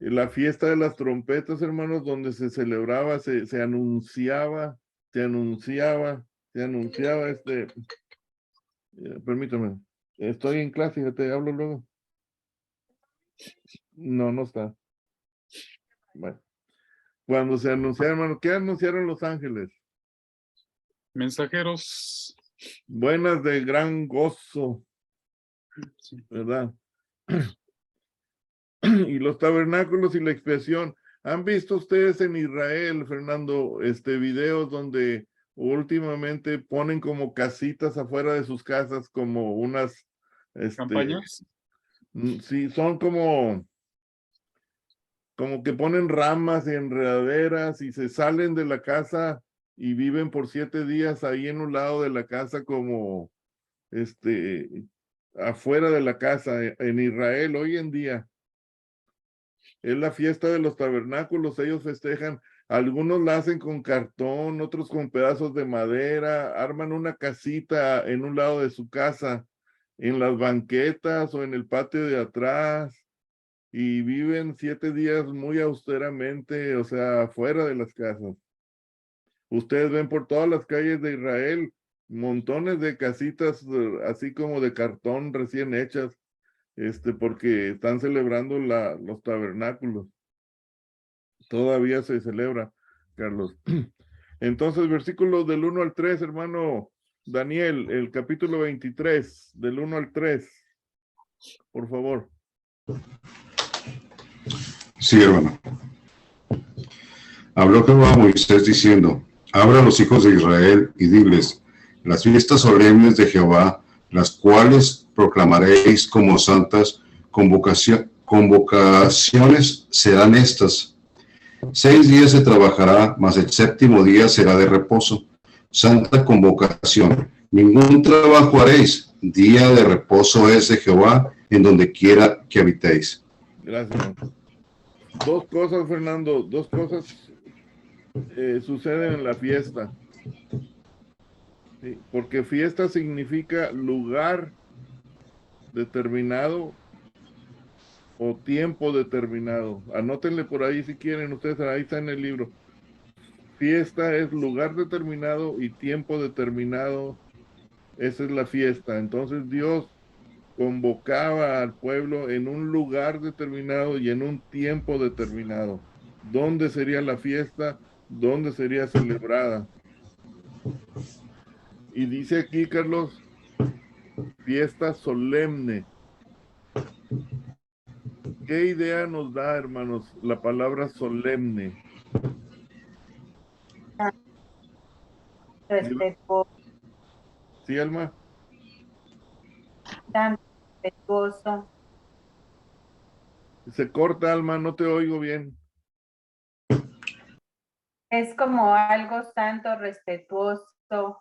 Y la fiesta de las trompetas, hermanos, donde se celebraba, se anunciaba, permítame, estoy en clase, ya te hablo luego. No está. Bueno, cuando se anunciaron, hermano, ¿qué anunciaron los ángeles? Mensajeros. Buenas de gran gozo, Sí. ¿verdad? Y los tabernáculos y la expiación. ¿Han visto ustedes en Israel, Fernando, videos donde últimamente ponen como casitas afuera de sus casas, como unas, Campañas. Sí, son como que ponen ramas y enredaderas y se salen de la casa y viven por 7 días ahí en un lado de la casa como, afuera de la casa en Israel hoy en día. Es la fiesta de los tabernáculos, ellos festejan, algunos la hacen con cartón, otros con pedazos de madera, arman una casita en un lado de su casa, en las banquetas o en el patio de atrás, y viven 7 días muy austeramente, o sea, fuera de las casas. Ustedes ven por todas las calles de Israel montones de casitas así como de cartón recién hechas, porque están celebrando los tabernáculos. Todavía se celebra, Carlos. Entonces, versículos del 1 al 3, hermano Daniel, el capítulo 23, del 1 al 3, por favor. Sí, hermano. Habló Jehová a Moisés diciendo: habla a los hijos de Israel y diles: las fiestas solemnes de Jehová, las cuales proclamaréis como santas, convocaciones serán estas. 6 días se trabajará, mas el 7º día será de reposo. Santa convocación. Ningún trabajo haréis. Día de reposo es de Jehová, en donde quiera que habitéis. Gracias, hermano. 2 cosas, Fernando, 2 cosas suceden en la fiesta. Sí, porque fiesta significa lugar determinado o tiempo determinado. Anótenle por ahí si quieren, ustedes, ahí está en el libro. Fiesta es lugar determinado y tiempo determinado. Esa es la fiesta. Entonces Dios convocaba al pueblo en un lugar determinado y en un tiempo determinado. ¿Dónde sería la fiesta? ¿Dónde sería celebrada? Y dice aquí, Carlos, fiesta solemne. ¿Qué idea nos da, hermanos, la palabra solemne? Respetuoso, ¿Sí, Alma? tan respetuoso. Se corta, Alma, no te oigo bien. Es como algo santo, respetuoso.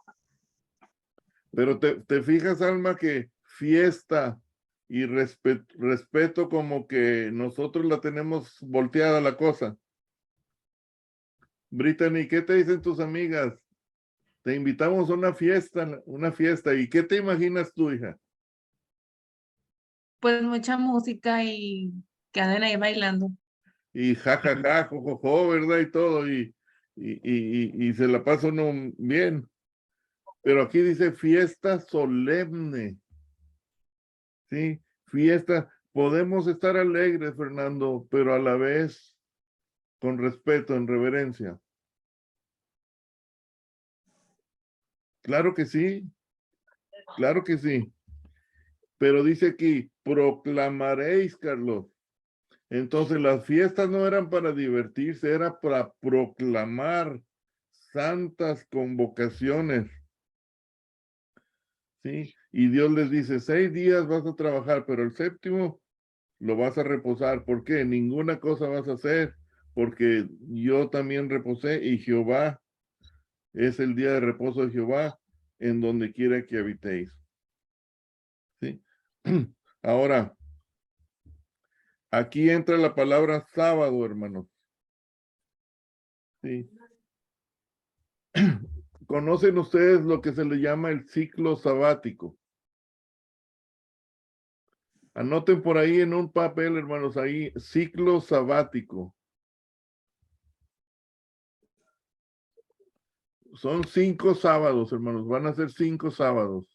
Pero te fijas, Alma, que fiesta y respeto como que nosotros la tenemos volteada la cosa. Brittany, ¿qué te dicen tus amigas? Te invitamos a una fiesta. ¿Y qué te imaginas tú, hija? Pues mucha música y que anden ahí bailando. Y jajaja, jojojo, ¿verdad? Y todo, y se la pasa uno bien. Pero aquí dice fiesta solemne. ¿Sí? Fiesta. Podemos estar alegres, Fernando, pero a la vez con respeto, en reverencia. Claro que sí, claro que sí. Pero dice aquí, proclamaréis, Carlos. Entonces las fiestas no eran para divertirse, era para proclamar santas convocaciones. ¿Sí? Y Dios les dice, 6 días vas a trabajar, pero el séptimo lo vas a reposar. ¿Por qué? Ninguna cosa vas a hacer, porque yo también reposé y Jehová es el día de reposo de Jehová en donde quiera que habitéis. ¿Sí? Ahora, aquí entra la palabra sábado, hermanos. ¿Sí? ¿Conocen ustedes lo que se le llama el ciclo sabático? Anoten por ahí en un papel, hermanos, ahí, ciclo sabático. Son 5 sábados, hermanos, van a ser 5 sábados.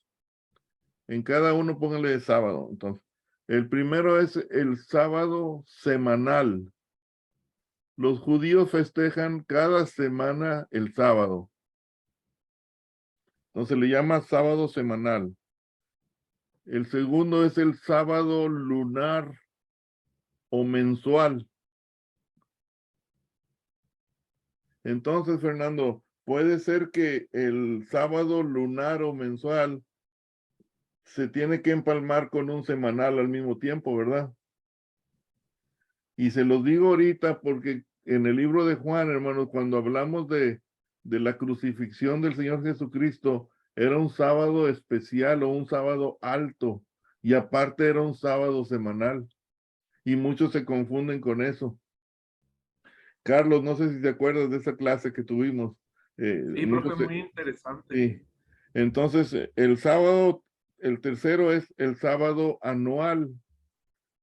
En cada uno pónganle de sábado. Entonces, el primero es el sábado semanal. Los judíos festejan cada semana el sábado. Entonces le llama sábado semanal. El segundo es el sábado lunar o mensual. Entonces, Fernando, puede ser que el sábado lunar o mensual se tiene que empalmar con un semanal al mismo tiempo, ¿verdad? Y se los digo ahorita porque en el libro de Juan, hermanos, cuando hablamos de la crucifixión del Señor Jesucristo, era un sábado especial o un sábado alto, y aparte era un sábado semanal, y muchos se confunden con eso. Carlos, no sé si te acuerdas de esa clase que tuvimos. Sí, profe, muy interesante. Sí. Entonces, el sábado, el tercero es el sábado anual,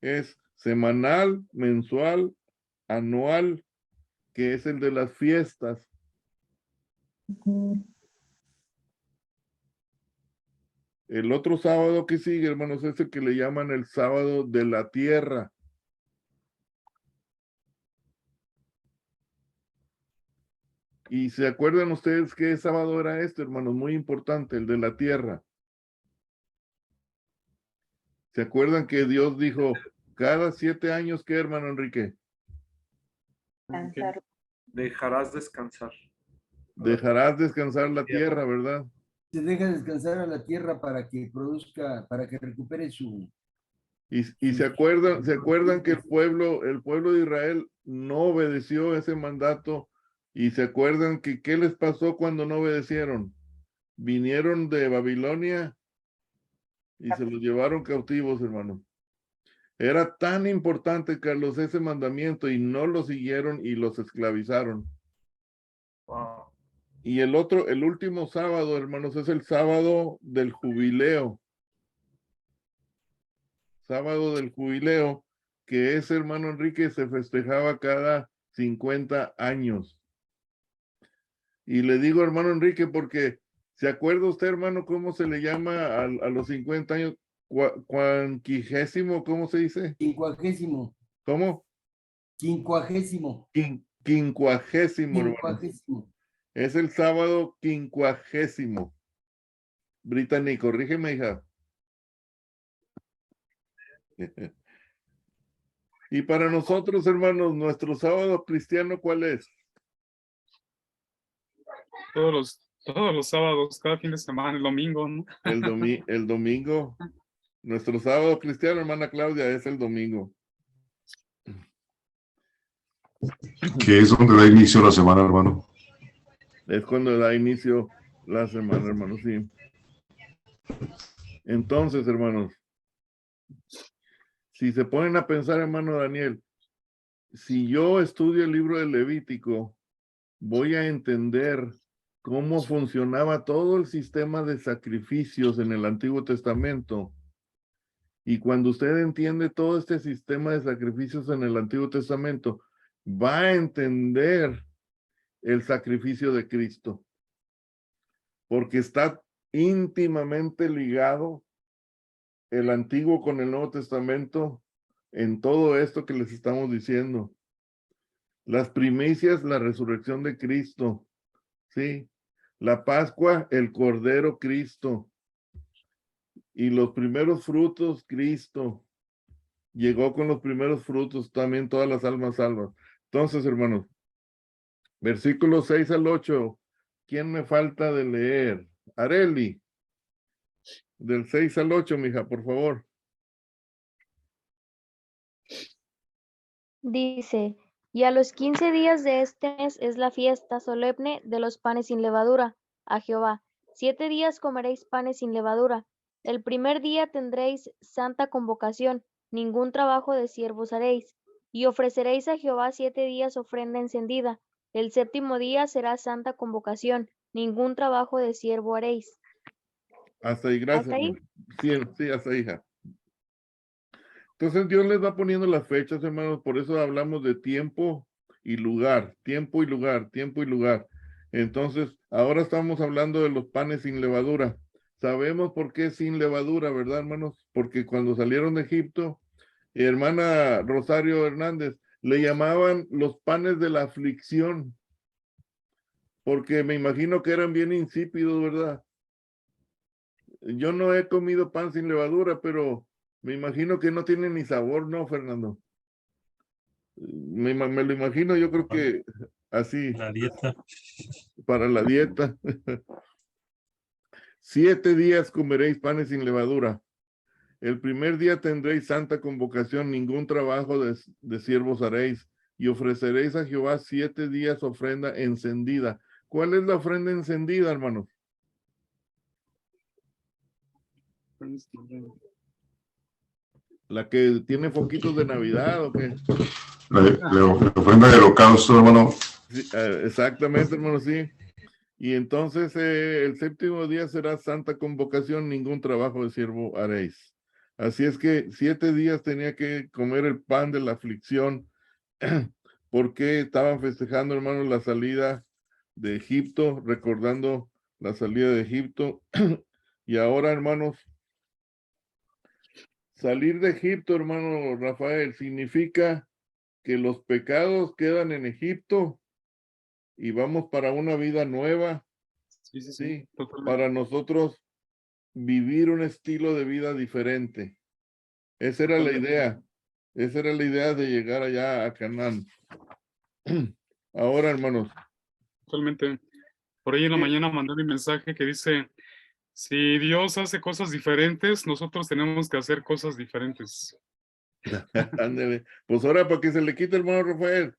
es semanal, mensual, anual, que es el de las fiestas. El otro sábado que sigue, hermanos, es el que le llaman el sábado de la tierra. ¿Y se acuerdan ustedes qué sábado era este, hermanos? Muy importante, el de la tierra. ¿Se acuerdan que Dios dijo, cada 7 años, qué, hermano Enrique? Dejarás descansar. Dejarás descansar la tierra, ¿verdad? Se deja descansar a la tierra para que produzca, para que recupere su... Y se acuerdan que el pueblo de Israel no obedeció ese mandato, y se acuerdan que qué les pasó cuando no obedecieron. Vinieron de Babilonia y se los llevaron cautivos, hermano. Era tan importante, Carlos, ese mandamiento, y no lo siguieron y los esclavizaron. Wow. Y el último sábado, hermanos, es el sábado del jubileo. Sábado del jubileo, que ese, hermano Enrique, se festejaba cada 50 años. Y le digo, hermano Enrique, porque ¿se acuerda usted, hermano, cómo se le llama a los 50 años? Quinquagésimo, ¿cómo se dice? Quincuagésimo. ¿Cómo? Quincuagésimo. Quincuagésimo, hermano. Quincuagésimo. Es el sábado quincuagésimo. Brittany, corrígeme, hija. Y para nosotros, hermanos, nuestro sábado cristiano, ¿cuál es? Todos los sábados, cada fin de semana, el domingo, ¿no? El domingo. Nuestro sábado cristiano, hermana Claudia, es el domingo. Que es donde da inicio la semana, hermano. Es cuando da inicio la semana, hermanos, sí. Entonces, hermanos, si se ponen a pensar, hermano Daniel, si yo estudio el libro de Levítico, voy a entender cómo funcionaba todo el sistema de sacrificios en el Antiguo Testamento. Y cuando usted entiende todo este sistema de sacrificios en el Antiguo Testamento, va a entender el sacrificio de Cristo, porque está íntimamente ligado el Antiguo con el Nuevo Testamento en todo esto que les estamos diciendo. Las primicias, la resurrección de Cristo, ¿sí? La Pascua, el Cordero Cristo. Y los primeros frutos, Cristo. Llegó con los primeros frutos, también todas las almas salvas. Entonces, hermanos, versículos 6 al 8. ¿Quién me falta de leer? Areli. Del 6 al 8, mija, por favor. Dice, y a los 15 días de este mes es la fiesta solemne de los panes sin levadura a Jehová. 7 días comeréis panes sin levadura. El primer día tendréis santa convocación, ningún trabajo de siervos haréis. Y ofreceréis a Jehová 7 días ofrenda encendida. El séptimo día será santa convocación, ningún trabajo de siervo haréis. Hasta ahí, gracias. ¿Hasta ahí? Sí, hasta ahí, hija. Entonces Dios les va poniendo las fechas, hermanos, por eso hablamos de tiempo y lugar, tiempo y lugar, tiempo y lugar. Entonces, ahora estamos hablando de los panes sin levadura. Sabemos por qué sin levadura, ¿verdad, hermanos? Porque cuando salieron de Egipto, hermana Rosario Hernández, le llamaban los panes de la aflicción, porque me imagino que eran bien insípidos, ¿verdad? Yo no he comido pan sin levadura, pero me imagino que no tiene ni sabor, ¿no, Fernando? Me lo imagino, yo creo que así. La dieta. Para la dieta. 7 días comeréis panes sin levadura. El primer día tendréis santa convocación, ningún trabajo de siervos haréis, y ofreceréis a Jehová 7 días ofrenda encendida. ¿Cuál es la ofrenda encendida, hermanos? ¿La que tiene foquitos de Navidad o qué? La ofrenda del holocausto, hermano. Sí, exactamente, hermano, sí. Y entonces el séptimo día será santa convocación, ningún trabajo de siervo haréis. Así es que 7 días tenía que comer el pan de la aflicción, porque estaban festejando, hermanos, la salida de Egipto, recordando la salida de Egipto. Y ahora, hermanos, salir de Egipto, hermano Rafael, significa que los pecados quedan en Egipto y vamos para una vida nueva. Sí, para nosotros vivir un estilo de vida diferente. Esa era la idea. Esa era la idea de llegar allá a Canaán. Ahora, hermanos. Totalmente. Por ahí en la mañana mandé mi mensaje que dice, si Dios hace cosas diferentes, nosotros tenemos que hacer cosas diferentes. Ándale. Pues ahora para que se le quite, hermano Rafael,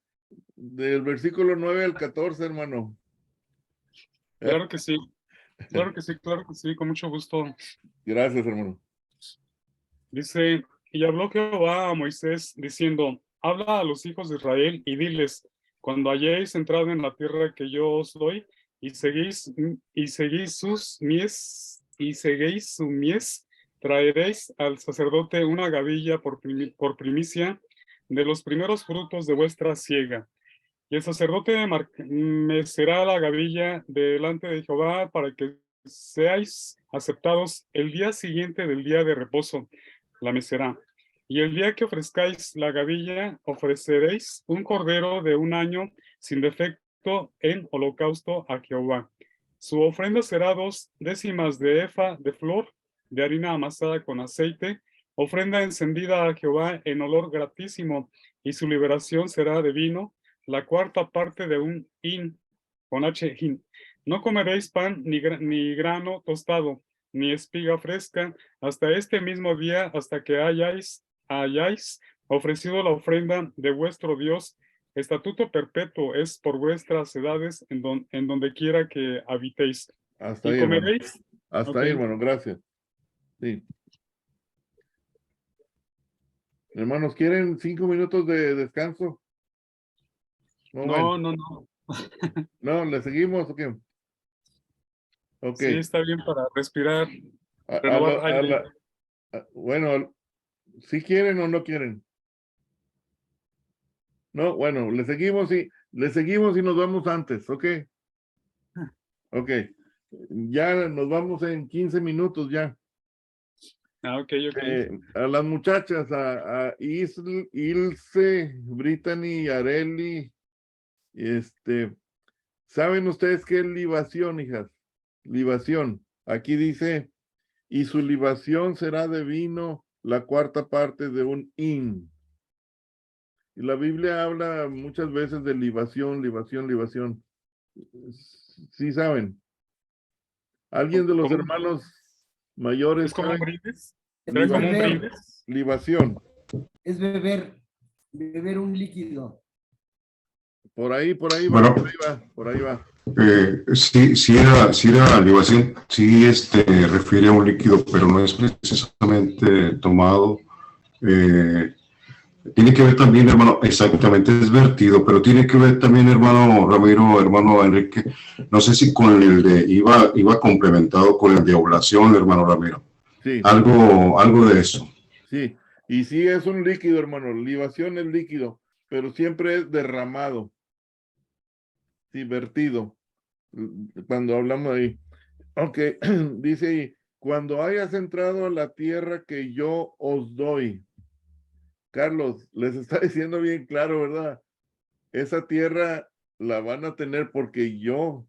del versículo 9 al 14, hermano. Claro que sí. Claro que sí, con mucho gusto. Gracias, hermano. Dice, y habló Jehová a Moisés diciendo, habla a los hijos de Israel y diles, cuando hayáis entrado en la tierra que yo os doy y seguís su mies, traeréis al sacerdote una gavilla por primicia de los primeros frutos de vuestra siega. Y el sacerdote mecerá la gavilla delante de Jehová para que seáis aceptados el día siguiente del día de reposo. La mecerá. Y el día que ofrezcáis la gavilla, ofreceréis un cordero de 1 año sin defecto en holocausto a Jehová. Su ofrenda será 2 décimas de efa de flor de harina amasada con aceite, ofrenda encendida a Jehová en olor gratísimo, y su liberación será de vino, la cuarta parte de un hin, con H, hin. No comeréis pan ni grano tostado, ni espiga fresca, hasta este mismo día, hasta que hayáis ofrecido la ofrenda de vuestro Dios. Estatuto perpetuo es por vuestras edades en donde quiera que habitéis. Hasta Y ahí, hermano. comeréis. Hasta ahí, hermano. Gracias. Sí. Hermanos, ¿quieren 5 minutos de descanso? No. No, ¿le seguimos o qué? Ok. Sí, está bien para respirar. Renovar aire. Bueno, ¿sí quieren o no quieren? No, bueno, le seguimos y nos vamos antes, ¿ok? Ok. Ya nos vamos en 15 minutos ya. Ok. A las muchachas, a Ilse, Brittany, Areli, ¿saben ustedes qué es libación, hijas? Libación. Aquí dice, y su libación será de vino la cuarta parte de un hin. Y la Biblia habla muchas veces de libación. ¿Sí saben? ¿Alguien de los hermanos mayores ¿Es como un sabe? brindis? ¿Será como un brindis? Libación. Es beber un líquido. Por ahí va, Bueno, por ahí va. Sí era libación, sí refiere a un líquido, pero no es precisamente tomado. Tiene que ver también, hermano, exactamente, es vertido, pero tiene que ver también, hermano Ramiro, hermano Enrique, no sé si con el de, iba complementado con el de oblación, hermano Ramiro. Sí. Algo de eso. Sí, y sí es un líquido, hermano, libación es líquido, pero siempre es derramado. Sí, vertido. Cuando hablamos ahí. Ok, dice ahí, cuando hayas entrado a la tierra que yo os doy. Carlos, les está diciendo bien claro, ¿verdad? Esa tierra la van a tener porque yo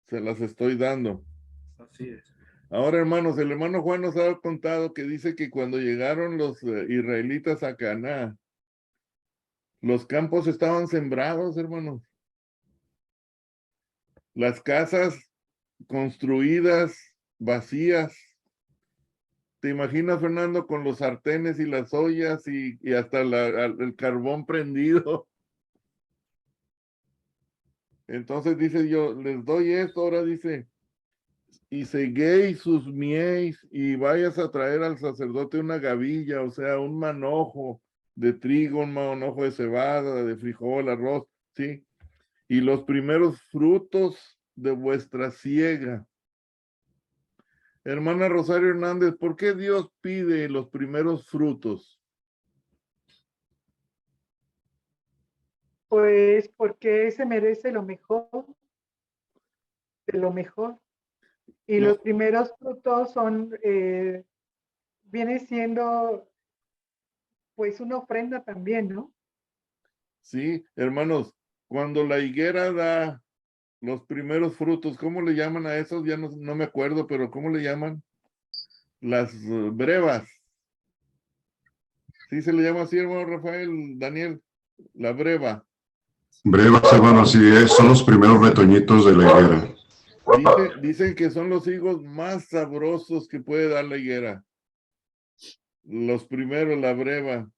se las estoy dando. Así es. Ahora, hermanos, el hermano Juan nos ha contado que dice que cuando llegaron los israelitas a Canaán, los campos estaban sembrados, hermanos. Las casas construidas, vacías. ¿Te imaginas, Fernando, con los sartenes y las ollas y hasta el carbón prendido? Entonces dice yo, les doy esto, ahora dice, y seguéis sus mies y vayas a traer al sacerdote una gavilla, o sea, un manojo de trigo, un manojo de cebada, de frijol, arroz, ¿sí? Y los primeros frutos de vuestra siega. Hermana Rosario Hernández, ¿por qué Dios pide los primeros frutos? Pues porque se merece lo mejor, de lo mejor. Y los primeros frutos son, viene siendo pues una ofrenda también, ¿no? Sí, hermanos, cuando la higuera da los primeros frutos, ¿cómo le llaman a esos? Ya no me acuerdo, pero ¿cómo le llaman? Las brevas. ¿Sí se le llama así, hermano Rafael, Daniel? La breva. Brevas, hermano, así es, son los primeros retoñitos de la higuera. Dicen que son los higos más sabrosos que puede dar la higuera. Los primeros, la breva.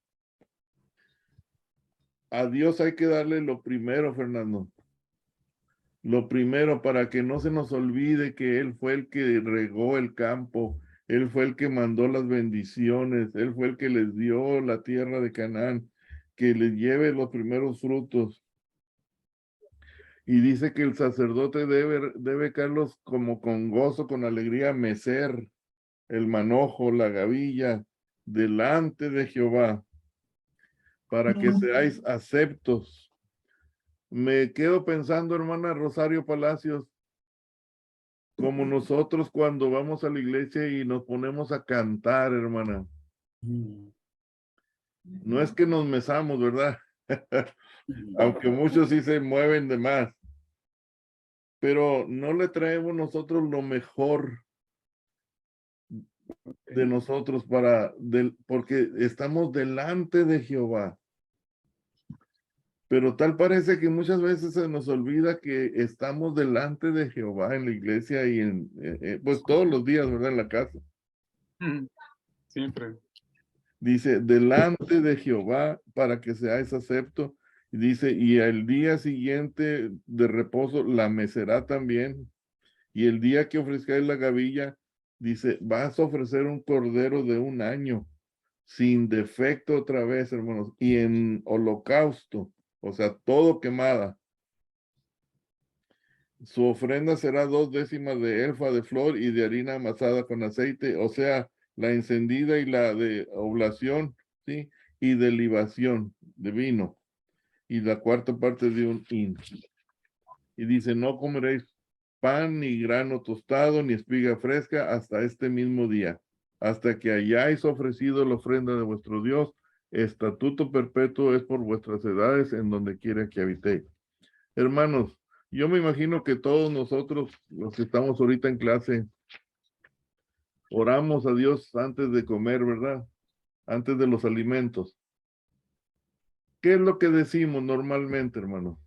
A Dios hay que darle lo primero, Fernando. Lo primero, para que no se nos olvide que Él fue el que regó el campo, Él fue el que mandó las bendiciones, Él fue el que les dio la tierra de Canaán, que les lleve los primeros frutos. Y dice que el sacerdote debe, Carlos, como con gozo, con alegría, mecer el manojo, la gavilla, delante de Jehová, para que seáis aceptos. Me quedo pensando, hermana Rosario Palacios, como nosotros cuando vamos a la iglesia y nos ponemos a cantar, hermana. No es que nos mesamos, ¿verdad? Aunque muchos sí se mueven de más. Pero no le traemos nosotros lo mejor de nosotros porque estamos delante de Jehová. Pero tal parece que muchas veces se nos olvida que estamos delante de Jehová en la iglesia y pues todos los días, ¿verdad? En la casa. Siempre. Dice, delante de Jehová para que seáis acepto. Y dice, y el día siguiente de reposo la mecerá también. Y el día que ofrezcáis la gavilla, dice, vas a ofrecer un cordero de 1 año, sin defecto otra vez, hermanos, y en holocausto, o sea, todo quemada. Su ofrenda será 2 décimas de elfa de flor y de harina amasada con aceite, o sea, la encendida y la de oblación, ¿sí? Y de libación de vino, y la 4ª parte de un hin. Y dice, no comeréis pan, ni grano tostado, ni espiga fresca, hasta este mismo día, hasta que hayáis ofrecido la ofrenda de vuestro Dios. Estatuto perpetuo es por vuestras edades, en donde quiera que habitéis. Hermanos, yo me imagino que todos nosotros, los que estamos ahorita en clase, oramos a Dios antes de comer, ¿verdad? Antes de los alimentos. ¿Qué es lo que decimos normalmente, hermano?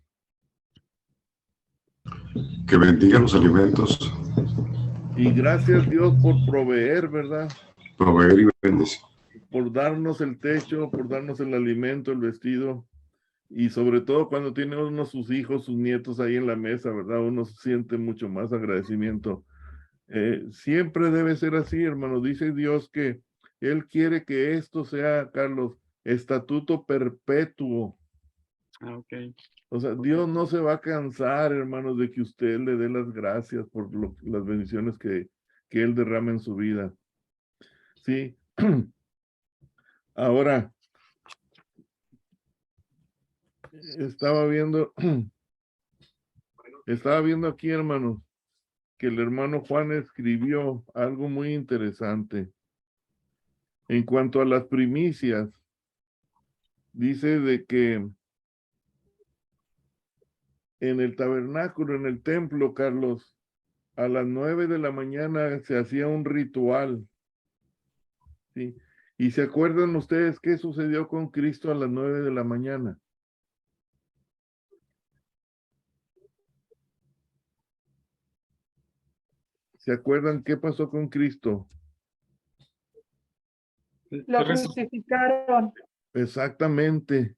Que bendiga los alimentos, Y gracias Dios por proveer, ¿verdad? proveer y bendecir. Por darnos el techo, por darnos el alimento, el vestido. Y sobre todo cuando tiene uno sus hijos, sus nietos ahí en la mesa, ¿verdad? Uno siente mucho más agradecimiento. Siempre debe ser así, hermano. Dice Dios que Él quiere que esto sea, Carlos, estatuto perpetuo. Ok. O sea, Dios no se va a cansar, hermanos, de que usted le dé las gracias por las bendiciones que Él derrama en su vida. Sí. Ahora, estaba viendo aquí, hermanos, que el hermano Juan escribió algo muy interesante. En cuanto a las primicias, dice de que en el tabernáculo, en el templo, Carlos, a las 9 de la mañana se hacía un ritual. ¿Sí? ¿Y se acuerdan ustedes qué sucedió con Cristo a las 9 de la mañana? ¿Se acuerdan qué pasó con Cristo? Lo crucificaron. Exactamente.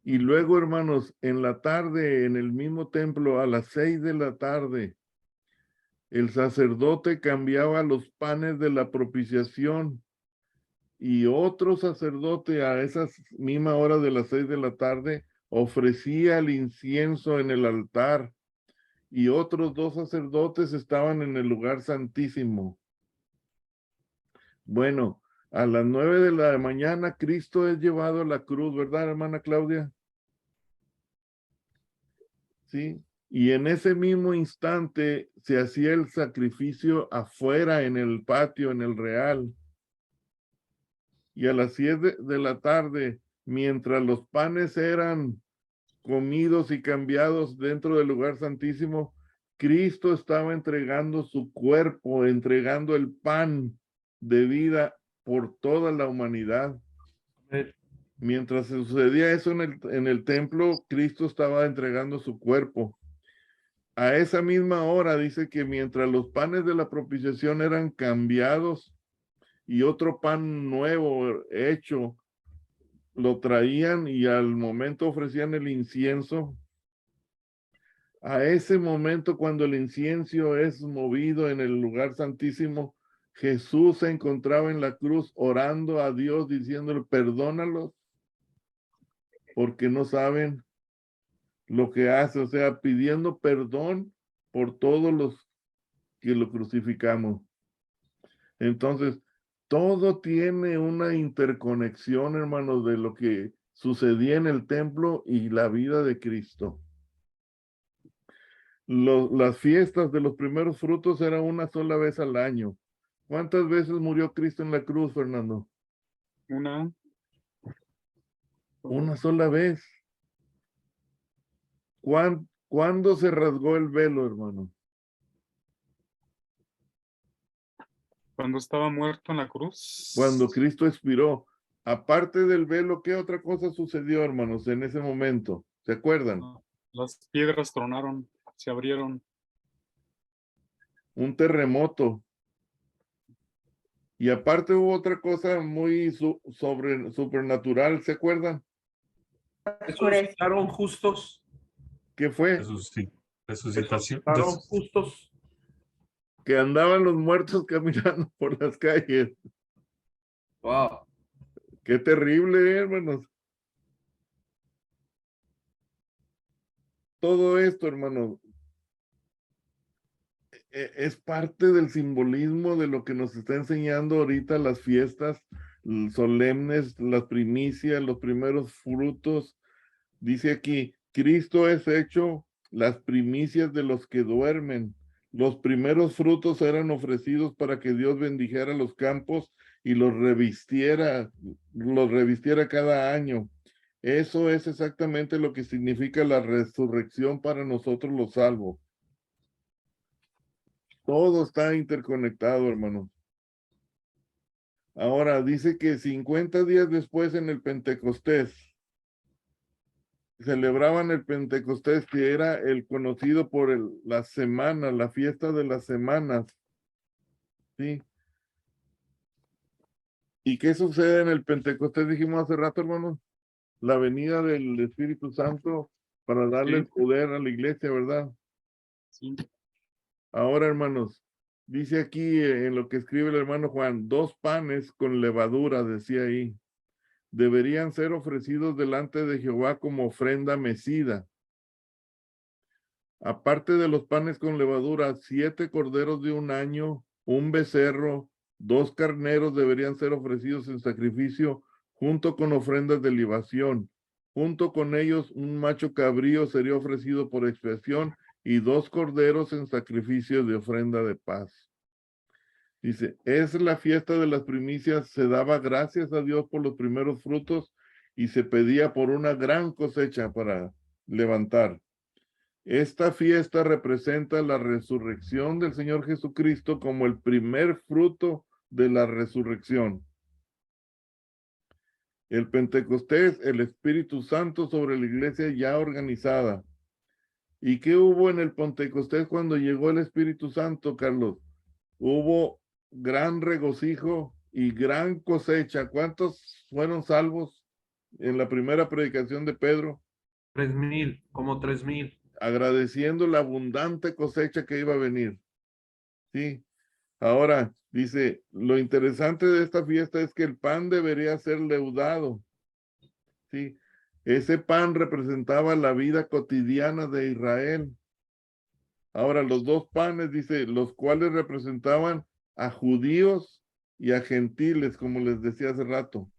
Y luego, hermanos, en la tarde, en el mismo templo, a las 6 de la tarde, el sacerdote cambiaba los panes de la propiciación y otro sacerdote a esa misma hora de las 6 de la tarde ofrecía el incienso en el altar y otros 2 sacerdotes estaban en el lugar santísimo. Bueno, a las 9 de la mañana Cristo es llevado a la cruz, ¿verdad, hermana Claudia? Sí. Y en ese mismo instante se hacía el sacrificio afuera en el patio, en el real. Y a las 7 de la tarde, mientras los panes eran comidos y cambiados dentro del lugar santísimo, Cristo estaba entregando su cuerpo, entregando el pan de vida por toda la humanidad. Mientras sucedía eso en el templo, Cristo estaba entregando su cuerpo. A esa misma hora dice que mientras los panes de la propiciación eran cambiados y otro pan nuevo hecho, lo traían y al momento ofrecían el incienso. A ese momento cuando el incienso es movido en el lugar santísimo, Jesús se encontraba en la cruz orando a Dios diciéndole, perdónalos porque no saben lo que hace, o sea, pidiendo perdón por todos los que lo crucificamos. Entonces, todo tiene una interconexión, hermanos, de lo que sucedía en el templo y la vida de Cristo. Las fiestas de los primeros frutos eran una sola vez al año. ¿Cuántas veces murió Cristo en la cruz, Fernando? Una. Una sola vez. ¿Cuándo se rasgó el velo, hermano? Cuando estaba muerto en la cruz. Cuando Cristo expiró. Aparte del velo, ¿qué otra cosa sucedió, hermanos, en ese momento? ¿Se acuerdan? Las piedras tronaron, se abrieron. Un terremoto. Y aparte hubo otra cosa muy supernatural, ¿se acuerdan? Resucitaron justos. ¿Qué fue? Resucitación. Resucitaron justos. Que andaban los muertos caminando por las calles. Wow. Qué terrible, hermanos. Todo esto, hermanos, es parte del simbolismo de lo que nos está enseñando ahorita las fiestas solemnes, las primicias, los primeros frutos. Dice aquí, Cristo es hecho las primicias de los que duermen. Los primeros frutos eran ofrecidos para que Dios bendijera los campos y los revistiera cada año. Eso es exactamente lo que significa la resurrección para nosotros los salvos. Todo está interconectado, hermano. Ahora, dice que 50 días después en el Pentecostés, celebraban el Pentecostés, que era el conocido por la semana, la fiesta de las semanas. ¿Sí? ¿Y qué sucede en el Pentecostés? Dijimos hace rato, hermano, la venida del Espíritu Santo para darle el poder a la iglesia, ¿verdad? Sí. Ahora, hermanos, dice aquí en lo que escribe el hermano Juan, 2 panes con levadura, decía ahí, deberían ser ofrecidos delante de Jehová como ofrenda mecida. Aparte de los panes con levadura, 7 corderos de un año, un becerro, 2 carneros deberían ser ofrecidos en sacrificio junto con ofrendas de libación. Junto con ellos, un macho cabrío sería ofrecido por expiación y 2 corderos en sacrificio de ofrenda de paz. Dice, es la fiesta de las primicias, se daba gracias a Dios por los primeros frutos y se pedía por una gran cosecha para levantar. Esta fiesta representa la resurrección del Señor Jesucristo como el primer fruto de la resurrección. El Pentecostés, el Espíritu Santo sobre la iglesia ya organizada. ¿Y qué hubo en el Pentecostés cuando llegó el Espíritu Santo, Carlos? Hubo gran regocijo y gran cosecha. ¿Cuántos fueron salvos en la primera predicación de Pedro? 3,000, como 3,000. Agradeciendo la abundante cosecha que iba a venir. Sí. Ahora, dice, lo interesante de esta fiesta es que el pan debería ser leudado. Sí. Ese pan representaba la vida cotidiana de Israel. Ahora, los 2 panes, dice, los cuales representaban a judíos y a gentiles, como les decía hace rato.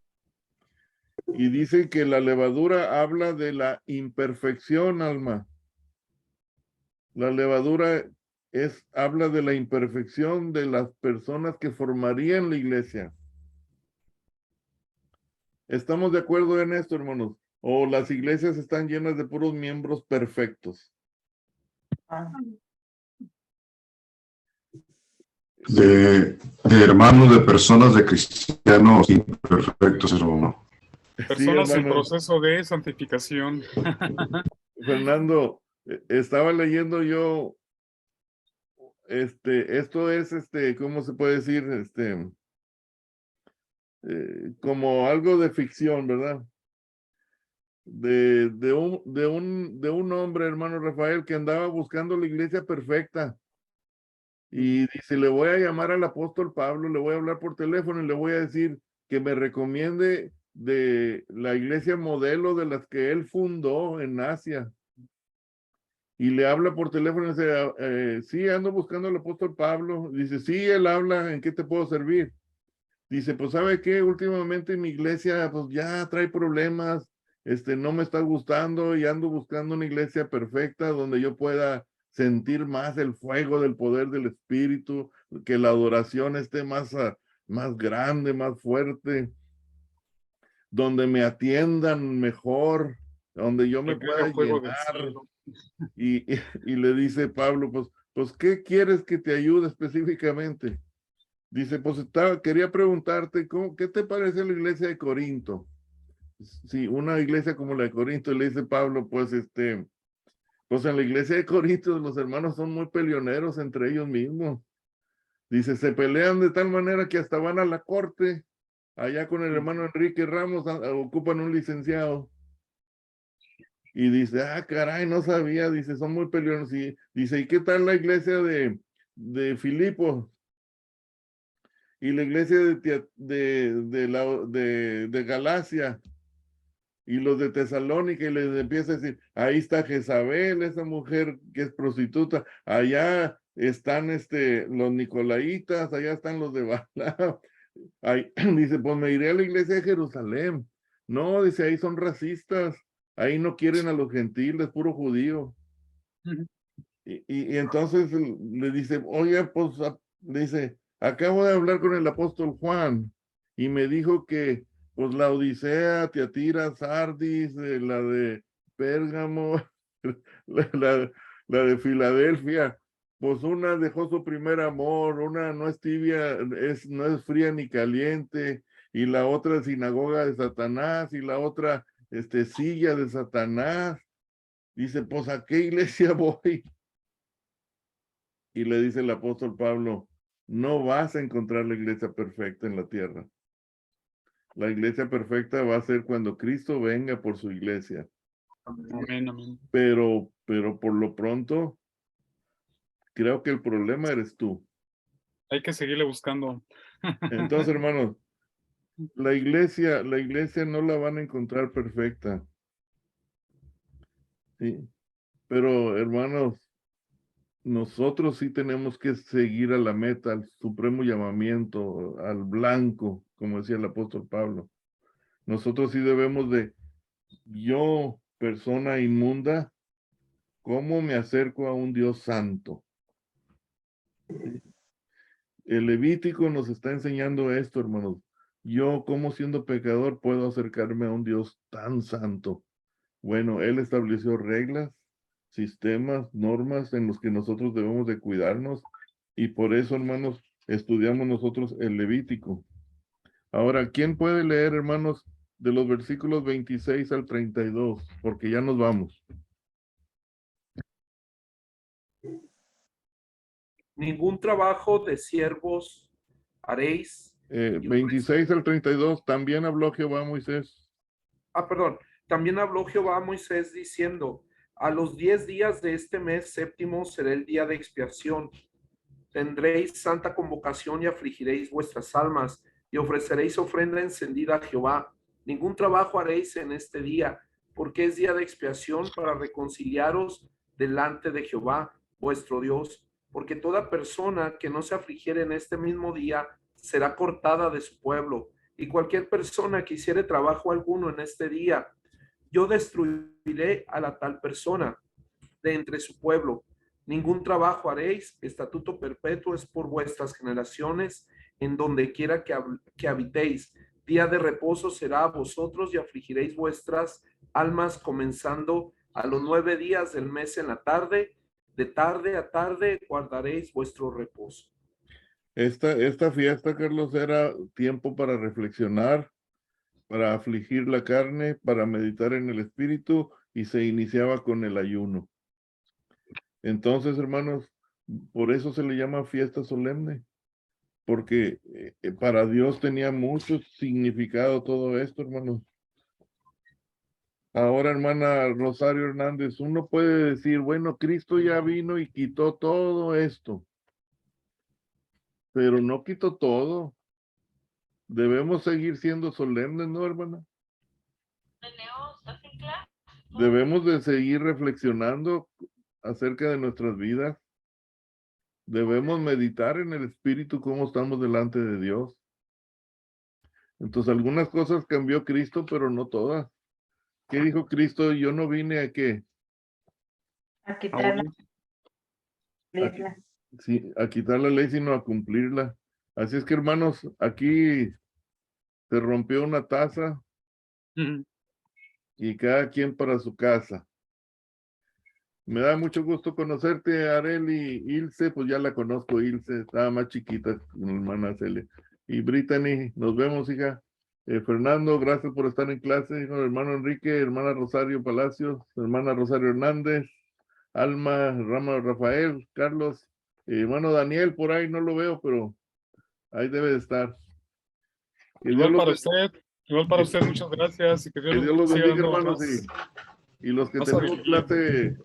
Y dice que la levadura habla de la imperfección, Alma. La levadura habla de la imperfección de las personas que formarían la iglesia. ¿Estamos de acuerdo en esto, hermanos? ¿O las iglesias están llenas de puros miembros perfectos? De hermanos, de personas, de cristianos imperfectos, hermano. Personas Sí, en proceso de santificación. Fernando, estaba leyendo yo, esto es, ¿cómo se puede decir? Como algo de ficción, ¿verdad? De un hombre, hermano Rafael, que andaba buscando la iglesia perfecta. Y dice, le voy a llamar al apóstol Pablo, le voy a hablar por teléfono y le voy a decir que me recomiende de la iglesia modelo de las que él fundó en Asia. Y le habla por teléfono y dice, sí, ando buscando al apóstol Pablo. Dice, sí, él habla, ¿en qué te puedo servir? Dice, pues, ¿sabe qué? Últimamente mi iglesia, pues, ya trae problemas, no me está gustando y ando buscando una iglesia perfecta donde yo pueda sentir más el fuego del poder del Espíritu, que la adoración esté más grande, más fuerte, donde me atiendan mejor, donde yo me pueda llenar. Y le dice Pablo, pues, ¿qué quieres que te ayude específicamente? Dice, pues quería preguntarte, ¿qué te parece la iglesia de Corinto? Sí, una iglesia como la de Corinto, le dice Pablo, pues pues en la iglesia de Corinto los hermanos son muy peleoneros entre ellos mismos. Dice, se pelean de tal manera que hasta van a la corte, allá con el hermano Enrique Ramos, ocupan un licenciado. Y dice, caray, no sabía, dice, son muy peleoneros. Y dice, ¿y qué tal la iglesia de Filipos? Y la iglesia de Galacia, y los de Tesalónica, y les empieza a decir, ahí está Jezabel, esa mujer que es prostituta, allá están los nicolaitas, allá están los de Bala. Dice, pues me iré a la iglesia de Jerusalén. No, dice, ahí son racistas, ahí no quieren a los gentiles, puro judío. Y entonces le dice, oye, pues, le dice, acabo de hablar con el apóstol Juan y me dijo que, pues, la Odisea, Tiatira, Sardis, la de Pérgamo, la de Filadelfia, pues una dejó su primer amor, una no es tibia, no es fría ni caliente, y la otra sinagoga de Satanás, y la otra, silla de Satanás. Dice, pues, ¿a qué iglesia voy? Y le dice el apóstol Pablo, no vas a encontrar la iglesia perfecta en la tierra. La iglesia perfecta va a ser cuando Cristo venga por su iglesia. Amén, amén. Pero por lo pronto, creo que el problema eres tú. Hay que seguirle buscando. Entonces, hermanos, la iglesia no la van a encontrar perfecta. Sí. Pero, hermanos, nosotros sí tenemos que seguir a la meta, al supremo llamamiento, al blanco, como decía el apóstol Pablo. Nosotros sí debemos de, yo, persona inmunda, ¿cómo me acerco a un Dios santo? El Levítico nos está enseñando esto, hermanos. Yo, como siendo pecador, puedo acercarme a un Dios tan santo. Bueno, Él estableció reglas, sistemas, normas en los que nosotros debemos de cuidarnos, y por eso, hermanos, estudiamos nosotros el Levítico. Ahora, ¿quién puede leer, hermanos, de los versículos 26 al 32? Porque ya nos vamos. Ningún trabajo de siervos haréis. 26 al 32, también habló Jehová a Moisés. Perdón. También habló Jehová a Moisés diciendo, a los 10 días de este mes séptimo será el día de expiación. Tendréis santa convocación y afligiréis vuestras almas y ofreceréis ofrenda encendida a Jehová. Ningún trabajo haréis en este día, porque es día de expiación para reconciliaros delante de Jehová, vuestro Dios. Porque toda persona que no se afligiere en este mismo día será cortada de su pueblo. Y cualquier persona que hiciere trabajo alguno en este día, yo destruiré a la tal persona de entre su pueblo. Ningún trabajo haréis, estatuto perpetuo es por vuestras generaciones, en donde quiera que habitéis. Día de reposo será a vosotros y afligiréis vuestras almas comenzando a los 9 días del mes en la tarde. De tarde a tarde guardaréis vuestro reposo. Esta fiesta, Carlos, era tiempo para reflexionar, para afligir la carne, para meditar en el espíritu, y se iniciaba con el ayuno. Entonces, hermanos, por eso se le llama fiesta solemne, porque para Dios tenía mucho significado todo esto, hermanos. Ahora, hermana Rosario Hernández, uno puede decir, bueno, Cristo ya vino y quitó todo esto, pero no quitó todo. Debemos seguir siendo solemnes, ¿no, hermana? Debemos de seguir reflexionando acerca de nuestras vidas. Debemos meditar en el espíritu cómo estamos delante de Dios. Entonces, algunas cosas cambió Cristo, pero no todas. ¿Qué dijo Cristo? Yo no vine a qué. A quitar la ley. Sí, a quitar la ley, sino a cumplirla. Así es que, hermanos, aquí se rompió una taza y cada quien para su casa. Me da mucho gusto conocerte, Areli. Ilse, pues ya la conozco, Ilse, estaba más chiquita, mi hermana Celia. Y Brittany, nos vemos, hija. Fernando, gracias por estar en clase. Hermano Enrique, hermana Rosario Palacios, hermana Rosario Hernández, Alma, Rama Rafael, Carlos, hermano Daniel, por ahí no lo veo, pero ahí debe de estar. Que Dios Igual los para bendiga. usted, igual para usted, muchas gracias y que Que Dios los siga bendiga, dando hermanos. más- Y los que más tenemos sabiduría.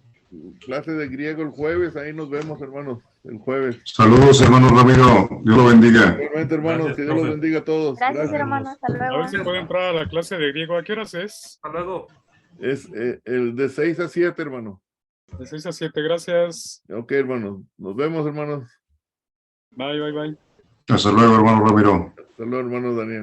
clase de griego el jueves, ahí nos vemos, hermanos, el jueves. Saludos, hermano Ramiro. Dios lo bendiga. Igualmente, hermanos, Gracias, que Dios los profe. bendiga a todos. Gracias, hermano. Hasta A ver luego. si puede entrar a la clase de griego. ¿A qué horas es? Hasta luego. Es el de 6 a 7, hermano. De 6 a 7, gracias. Ok, hermanos. Nos vemos, hermanos. Bye, bye, bye. Hasta luego, hermano Ramiro. Hasta luego, hermano Daniel.